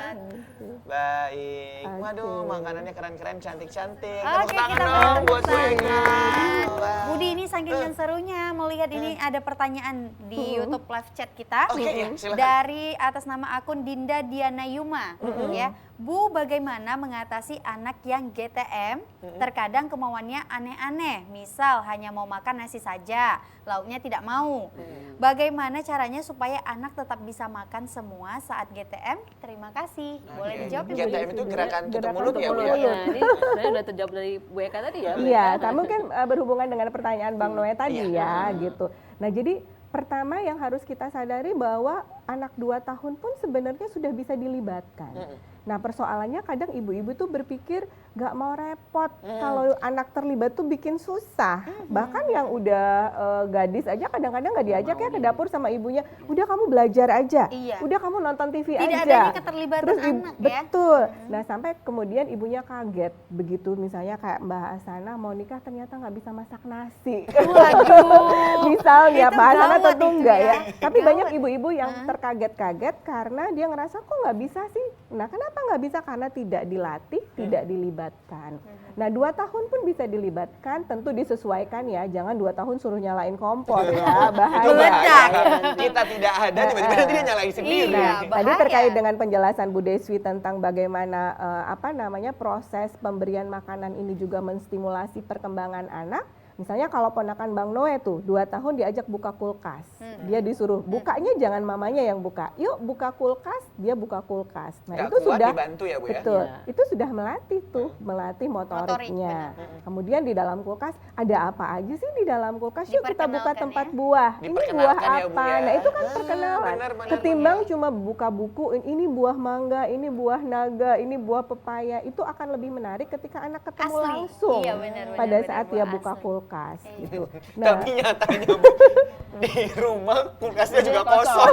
Baik. Oke. Waduh, makanannya keren-keren, cantik-cantik. Oke, Tepuk tangan kita dong buat Bu tepuk Eka. tangan. Wah. Budi ini saking serunya mau ngelihat ini ada pertanyaan di YouTube live chat kita. Oke, ya, silakan. Dari atas nama akun Dinda Diana Yuma, ya. Bu, bagaimana mengatasi anak yang GTM? Terkadang kemauannya aneh-aneh, misal hanya mau makan nasi saja, lauknya tidak mau. Bagaimana caranya supaya anak tetap bisa makan semua saat GTM? Terima kasih. Boleh dijawab Ibu? GTM itu gerakan tutup mulut ya, Bu ya? Nah, ini sebenarnya udah terjawab dari Bu Eka tadi ya. Iya, kamu kan berhubungan dengan pertanyaan Bang Noe tadi ya, gitu. Nah, jadi pertama yang harus kita sadari bahwa anak 2 tahun pun sebenarnya sudah bisa dilibatkan. Nah, persoalannya kadang ibu-ibu tuh berpikir nggak mau repot kalau anak terlibat tuh bikin susah. Bahkan yang udah gadis aja kadang-kadang nggak diajak ya ke dapur sama ibunya. Udah kamu belajar aja, Iya. udah kamu nonton TV Tidak aja. adanya keterlibatan anak ya. Betul. Nah, sampai kemudian ibunya kaget begitu misalnya kayak Mbak Asana mau nikah ternyata nggak bisa masak nasi. Waduh. Misalnya Itu Mbak Asana gawat tentu itu enggak ya. ya. Tapi Gawat. banyak ibu-ibu yang terkaget-kaget karena dia ngerasa kok nggak bisa sih. Nah, kenapa nggak bisa? Karena tidak dilatih, tidak dilibatkan. Nah, 2 tahun pun bisa dilibatkan, tentu disesuaikan ya. Jangan 2 tahun suruh nyalain kompor ya, bahaya. Itu Meledak. Kita tidak ada, tiba-tiba nanti dia nyalain sendiri. Iya. Tadi bahaya. terkait dengan penjelasan Bu Deswi tentang bagaimana proses pemberian makanan ini juga menstimulasi perkembangan anak. Misalnya kalau ponakan Bang Noe tuh 2 tahun diajak buka kulkas, dia disuruh bukanya jangan mamanya yang buka, yuk buka kulkas, dia buka kulkas. Nah Nggak itu kuat sudah dibantu ya, Bu ya? betul, Iya. itu sudah melatih tuh, melatih motoriknya. Kemudian di dalam kulkas ada apa aja sih di dalam kulkas? Yuk kita buka Diperkenalkan tempat ya. buah. Ini buah Diperkenalkan ya, Bu apa? ya. Nah itu kan perkenalan. benar, Ketimbang cuma buka buku, ini buah mangga, ini buah naga, ini buah pepaya, itu akan lebih menarik ketika anak ketemu Asli. langsung Iya, benar, pada benar, saat buah dia buka asli. kulkas Iya. gitu. Tapi nyatanya, Bu, di rumah kulkasnya juga kosong.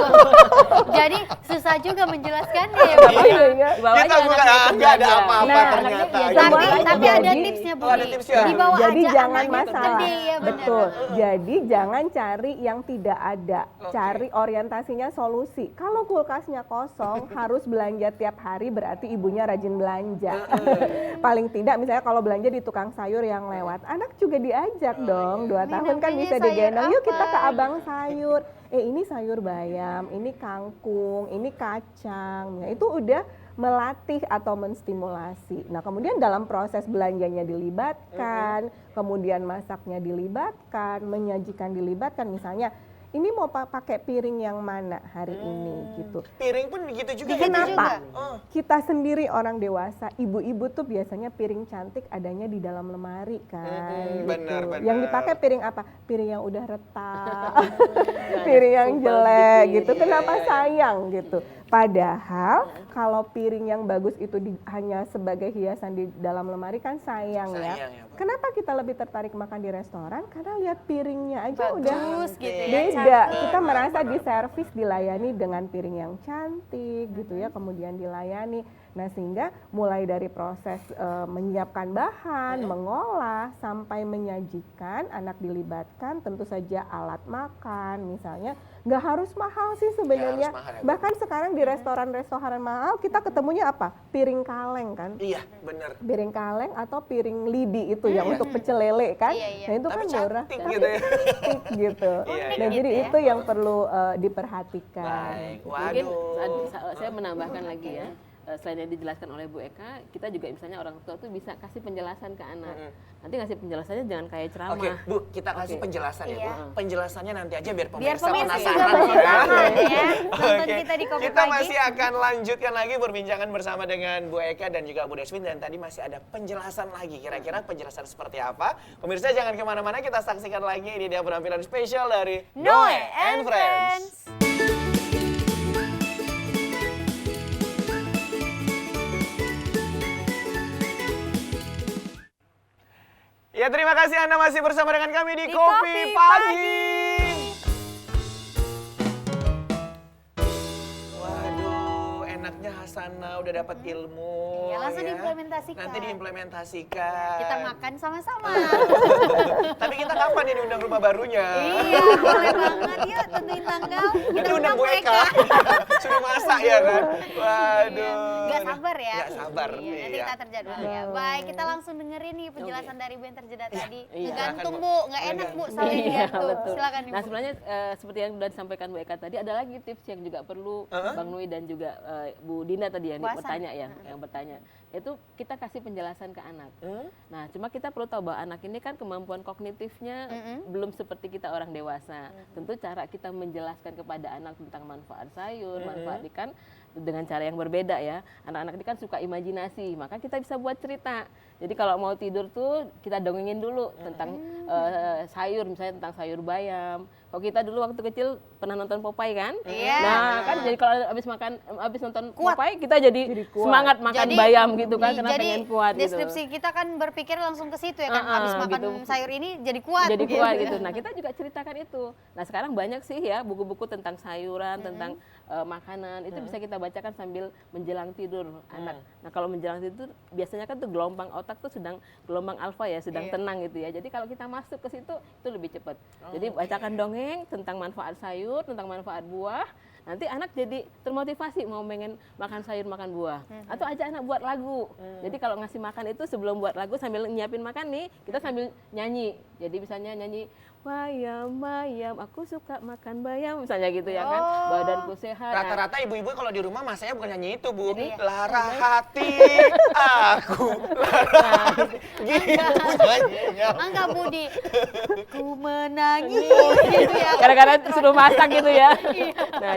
Jadi susah juga menjelaskannya ya, Bu. Iya, iya. Kita buka, nggak ada apa-apa Nah, ternyata. anaknya Tapi Semua tapi ada jadi- tipsnya, Bu. Oh, ada tipsnya. Dibawa Jadi aja jangan anaknya ke masalah. gede, ya benar. Betul. Jadi jangan cari yang tidak ada. Oke. Cari orientasinya solusi. Kalau kulkasnya kosong, harus belanja tiap hari berarti ibunya rajin belanja. Paling tidak misalnya kalau belanja di tukang sayur yang lewat, anak juga diajak dong. 2 Ini tahun kan namanya bisa sayur digendong. Yuk kita ke apa?" abang sayur. Ini sayur bayam, ini kangkung, ini kacang. Nah, itu udah melatih atau menstimulasi. Nah, kemudian dalam proses belanjanya dilibatkan, kemudian masaknya dilibatkan, menyajikan dilibatkan. Misalnya, ini mau pakai piring yang mana hari ini gitu. Piring pun begitu juga. Begitu ya, Bu? Kenapa? Oh. Kita sendiri orang dewasa, ibu-ibu tuh biasanya piring cantik adanya di dalam lemari kan. gitu. benar, benar. Yang dipakai piring apa? Piring yang udah retak, piring yang jelek gitu. Kenapa sayang gitu? Padahal kalau piring yang bagus itu hanya sebagai hiasan di dalam lemari kan sayang ya. Sayang ya, Bu. Kenapa kita lebih tertarik makan di restoran? Karena lihat piringnya aja udah Bagus gitu ya. beda. cantik. Kita merasa diservis, dilayani dengan piring yang cantik gitu ya, kemudian dilayani. Nah, sehingga mulai dari proses menyiapkan bahan, mengolah sampai menyajikan, anak dilibatkan, tentu saja alat makan misalnya nggak harus mahal sih sebenarnya. Nggak harus mahal ya, Bu. Bahkan sekarang di restoran-restoran mahal kita ketemunya apa? Piring kaleng kan? Iya, benar. Piring kaleng atau piring lidi itu yang untuk pecel lele kan? Iya, iya. Nah itu Tapi kan murah, cantik tapi gitu ya. cantik gitu. Iya, Nah iya. jadi Gitu ya. itu yang perlu diperhatikan. Baik, Mungkin waduh. saya menambahkan lagi ya, selain yang dijelaskan oleh Bu Eka, kita juga misalnya orang tua tuh bisa kasih penjelasan ke anak. Nanti ngasih penjelasannya jangan kayak ceramah. Oke, Bu, kita kasih Oke. penjelasan ya, Bu. Iya. Penjelasannya nanti aja biar Biar pemirsa pemirsa juga penasaran. penasaran ya. Nonton Oke. kita di Kopi Kita Pagi. masih akan lanjutkan lagi perbincangan bersama dengan Bu Eka dan juga Bu Deswin. Dan tadi masih ada penjelasan lagi. Kira-kira penjelasan seperti apa? Pemirsa jangan kemana-mana, kita saksikan lagi. Ini dia penampilan spesial dari Noe and Friends. Ya, terima kasih Anda masih bersama dengan kami di, Di Kopi Kopi Pagi. Waduh, enaknya sana, udah dapat ilmu. Iya, langsung diimplementasikan. Nanti diimplementasikan. Kita makan sama-sama. Tapi kita kapan ini undang rumah barunya? Iya, boleh banget. Yuk, tentuin tanggal. Nanti undang Bu Eka. Suruh masak ya kan? Waduh. Gak sabar ya. Gak sabar. Iya, nanti iya. kita terjadwal ya. Baik, kita langsung dengerin nih penjelasan dari Bu yang terjeda tadi. Iya. Gantung Silakan, Bu, nggak enak Bu, salah Iya, digantung. betul. Silakan Ibu. Nah sebenarnya seperti yang sudah disampaikan Bu Eka tadi, ada lagi tips yang juga perlu Bang Nui dan juga Bu Dina tadi yang Puasa. bertanya ya, yang bertanya. Itu kita kasih penjelasan ke anak. Nah cuma kita perlu tahu bahwa anak ini kan kemampuan kognitifnya belum seperti kita orang dewasa. Tentu cara kita menjelaskan kepada anak tentang manfaat sayur, manfaat ikan dengan cara yang berbeda ya. Anak-anak ini kan suka imajinasi, maka kita bisa buat cerita. Jadi kalau mau tidur tuh kita dongengin dulu tentang sayur, misalnya tentang sayur bayam. Kalau kita dulu waktu kecil pernah nonton Popeye kan? Iya. Nah kan jadi kalau abis nonton Kuat. Popeye kita jadi semangat makan bayam gitu kan, karena jadi pengen kuat gitu. deskripsi kita kan berpikir langsung ke situ ya kan. Habis makan gitu. sayur ini jadi kuat. Jadi kuat gitu. Nah kita juga ceritakan itu. Nah sekarang banyak sih ya buku-buku tentang sayuran, tentang makanan. Itu bisa kita bacakan sambil menjelang tidur anak. Nah kalau menjelang tidur biasanya kan tuh gelombang otak tuh sedang gelombang alfa ya, sedang tenang gitu ya. Jadi kalau kita masuk ke situ itu lebih cepat. Jadi bacakan dongeng tentang manfaat sayur, tentang manfaat buah. Nanti anak jadi termotivasi mau pengen makan sayur, makan buah. Atau ajak anak buat lagu. Jadi kalau ngasih makan itu sebelum buat lagu sambil nyiapin makan nih, kita sambil nyanyi. Jadi misalnya nyanyi bayam, bayam, aku suka makan bayam, misalnya gitu ya kan. Badanku sehat. Nah, Rata-rata ibu-ibu kalau di rumah masanya bukan nyanyi itu, Bu. Jadi, Lara hati aku. Gitu nyanyinya. Enggak Budi. Ku menangis gitu ya. Kadang-kadang suruh masak gitu ya. Nah,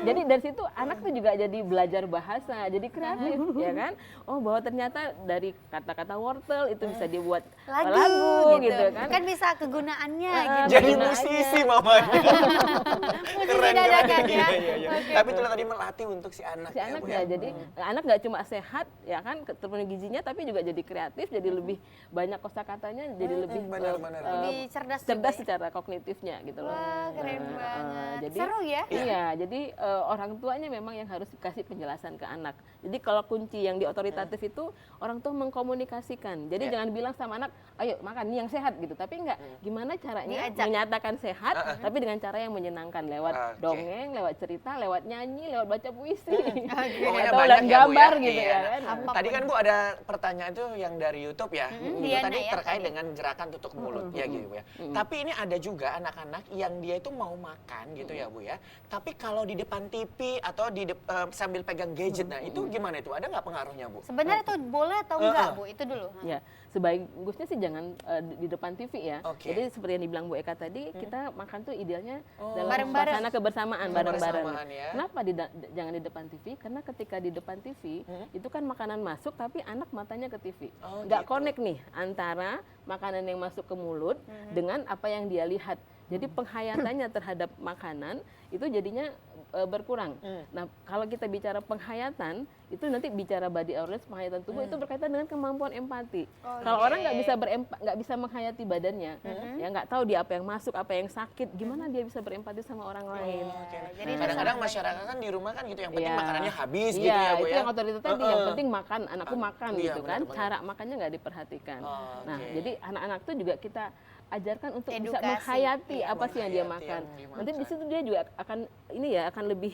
jadi dari situ anak tuh juga jadi belajar bahasa, jadi kreatif ya kan. Oh, bahwa ternyata dari kata-kata wortel itu bisa dibuat lagu gitu kan. Kan bisa kegunaannya gitu. Jadi Guna musisi aja. mamanya. Musisi dadakan ya. Iya. Oke. Tapi itulah tadi melatih untuk si anak. Si anak Bu, ya, jadi anak nggak cuma sehat ya kan terpenuhi gizinya, tapi juga jadi kreatif, jadi lebih banyak kosakatanya, jadi lebih benar-benar. Lebih cerdas juga cerdas ya. secara kognitifnya gitu loh. Wah, keren Nah, banget. jadi Seru ya. Iya, jadi orang tuanya memang yang harus kasih penjelasan ke anak. Jadi kalau kunci yang di otoritatif itu orang tua mengkomunikasikan. Jadi jangan bilang sama anak, ayo makan ini yang sehat gitu. Tapi enggak, gimana caranya Diajak. menyatakan sehat, tapi dengan cara yang menyenangkan lewat Oke. dongeng, lewat cerita, lewat nyanyi, lewat baca puisi, Pokoknya atau banyak lewat ya, Bu, gambar ya. gitu Iya. ya kan. Apapun. Tadi kan Bu ada pertanyaan itu yang dari YouTube ya. Itu Diana tadi ya, terkait tadi. dengan gerakan tutup mulut ya gitu Bu ya. Tapi ini ada juga anak-anak yang dia itu mau makan gitu ya Bu ya. Tapi kalau di depan TV atau sambil pegang gadget, nah itu gimana itu? Ada nggak pengaruhnya Bu? Sebenarnya itu boleh atau enggak Bu? Itu dulu. Ya, sebagusnya sih jangan di depan TV ya. Oke. Jadi seperti yang dibilang Bu Eka tadi, kita makan tuh idealnya dalam Bareng-bareng. suasana kebersamaan, bareng-bareng. Kebersamaan ya. Kenapa jangan di depan TV? Karena ketika di depan TV, itu kan makanan masuk tapi anak matanya ke TV. Oh, Nggak gitu. connect nih antara makanan yang masuk ke mulut dengan apa yang dia lihat. Jadi penghayatannya terhadap makanan itu jadinya berkurang. Nah, kalau kita bicara penghayatan, itu nanti bicara body awareness, penghayatan tubuh itu berkaitan dengan kemampuan empati. Kalau orang nggak bisa menghayati badannya, ya nggak tahu dia apa yang masuk, apa yang sakit, gimana dia bisa berempati sama orang lain. Jadi itu Kadang-kadang sangat masyarakat kan di rumah kan gitu, yang penting Iya. makanannya habis Iya, gitu ya Bu itu ya. yang otoritas tadi, yang penting makan, anakku makan Iya, gitu kan. benar-benar. Cara makannya nggak diperhatikan. Oh, Nah, oke. jadi anak-anak tuh juga kita ajarkan untuk bisa Edukasi. menghayati Iya, apa sih yang dia menghayati makan. yang dimakan. Nanti di situ dia juga akan lebih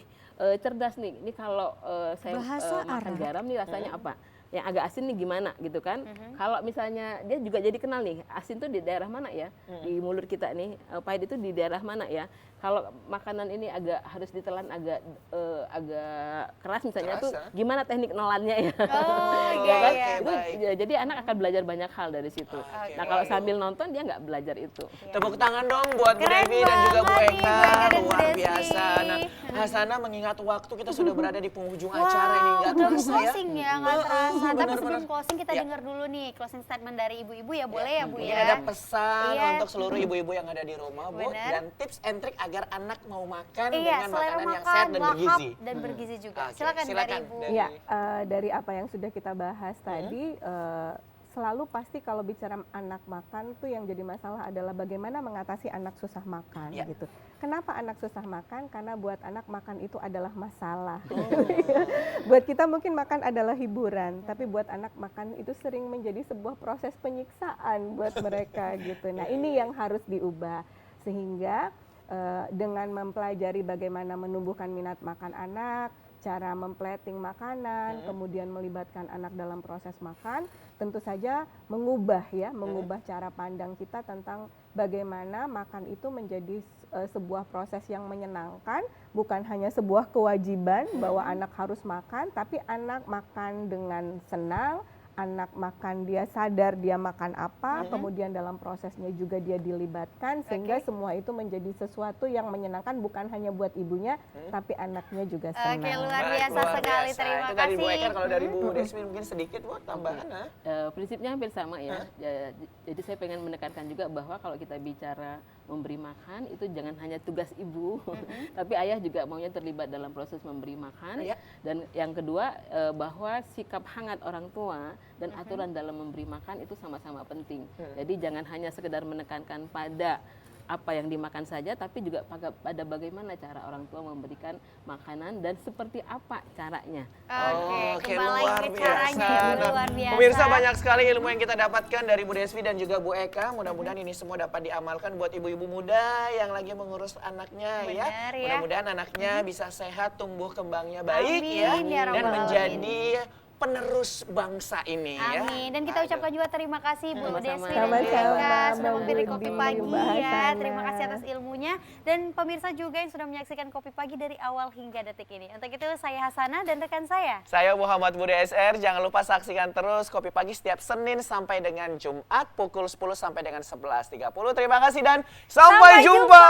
cerdas nih. Ini kalau saya Bahasa makan Arab. garam nih rasanya apa? Yang agak asin nih gimana gitu kan. Kalau misalnya dia juga jadi kenal nih, asin tuh di daerah mana ya? Di mulut kita nih, pahit itu di daerah mana ya? Kalau makanan ini harus ditelan agak keras misalnya Keras, tuh ya? gimana teknik nelannya ya? Oh, Ya kan? iya. Itu, baik. jadi anak akan belajar banyak hal dari situ. Oke, Nah kalau waduh. sambil nonton dia nggak belajar itu. Tepuk tangan dong buat Bu Keren Devi dan juga Bu banget nih, Eka. Bu Eka dan Bu Luar Devi. biasa. Nah, Hasana mengingat waktu kita sudah berada di penghujung Wow, acara ini. Nggak belum terasa ya. closing ya, nggak terasa. Tapi benar-benar. sebelum closing kita Ya. dengar dulu nih closing statement dari ibu-ibu ya, boleh ya Bu Mungkin ya? ada pesan Iya. untuk seluruh ibu-ibu yang ada di rumah, Bu, Benar. dan tips and trick agar anak mau makan Iya, dengan selera makanan yang makan, sehat dan lahap, bergizi. dan bergizi juga. Oke, Silakan dari silakan Ibu. dari- Ya, dari apa yang sudah kita bahas tadi, selalu pasti kalau bicara anak makan tuh yang jadi masalah adalah bagaimana mengatasi anak susah makan Ya. gitu. Kenapa anak susah makan? Karena buat anak makan itu adalah masalah. Buat kita mungkin makan adalah hiburan, tapi buat anak makan itu sering menjadi sebuah proses penyiksaan buat mereka gitu. Nah, ini yang harus diubah sehingga dengan mempelajari bagaimana menumbuhkan minat makan anak, cara memplating makanan, kemudian melibatkan anak dalam proses makan, tentu saja mengubah cara pandang kita tentang bagaimana makan itu menjadi sebuah proses yang menyenangkan, bukan hanya sebuah kewajiban bahwa anak harus makan, tapi anak makan dengan senang, anak makan dia sadar dia makan apa, kemudian dalam prosesnya juga dia dilibatkan sehingga semua itu menjadi sesuatu yang menyenangkan bukan hanya buat ibunya tapi anaknya juga senang. Oke, luar Baik, biasa luar sekali. biasa. Terima Itu dari Bu kasih. Eka, kalau dari Bu Desmi mungkin sedikit Bu tambahan. Prinsipnya hampir sama ya. Jadi saya pengen menekankan juga bahwa kalau kita bicara memberi makan itu jangan hanya tugas ibu, tapi ayah juga maunya terlibat dalam proses memberi makan. Iya. Dan yang kedua bahwa sikap hangat orang tua dan aturan dalam memberi makan itu sama-sama penting. Jadi jangan hanya sekedar menekankan pada apa yang dimakan saja, tapi juga pada bagaimana cara orang tua memberikan makanan dan seperti apa caranya. Oke, kembali lagi ke caranya ya, Nah, luar biasa. pemirsa, banyak sekali ilmu yang kita dapatkan dari Bu Desvi dan juga Bu Eka. Mudah-mudahan ini semua dapat diamalkan buat ibu-ibu muda yang lagi mengurus anaknya ya. Benar ya. Mudah-mudahan anaknya bisa sehat, tumbuh kembangnya baik ya, Amin, ya dan Rabbal menjadi penerus bangsa ini ya. Amin. Dan kita ucapkan juga terima kasih Bu Desvi dan Bu Sama-sama, Eka sudah Mbak memberi Budi, kopi pagi Mbak ya. Hasana. Terima kasih atas ilmunya dan pemirsa juga yang sudah menyaksikan kopi pagi dari awal hingga detik ini. Untuk itu saya Hasana dan rekan saya. Saya Muhammad Budi SR, jangan lupa saksikan terus Kopi Pagi setiap Senin sampai dengan Jumat pukul 10 sampai dengan 11.30. Terima kasih dan sampai jumpa.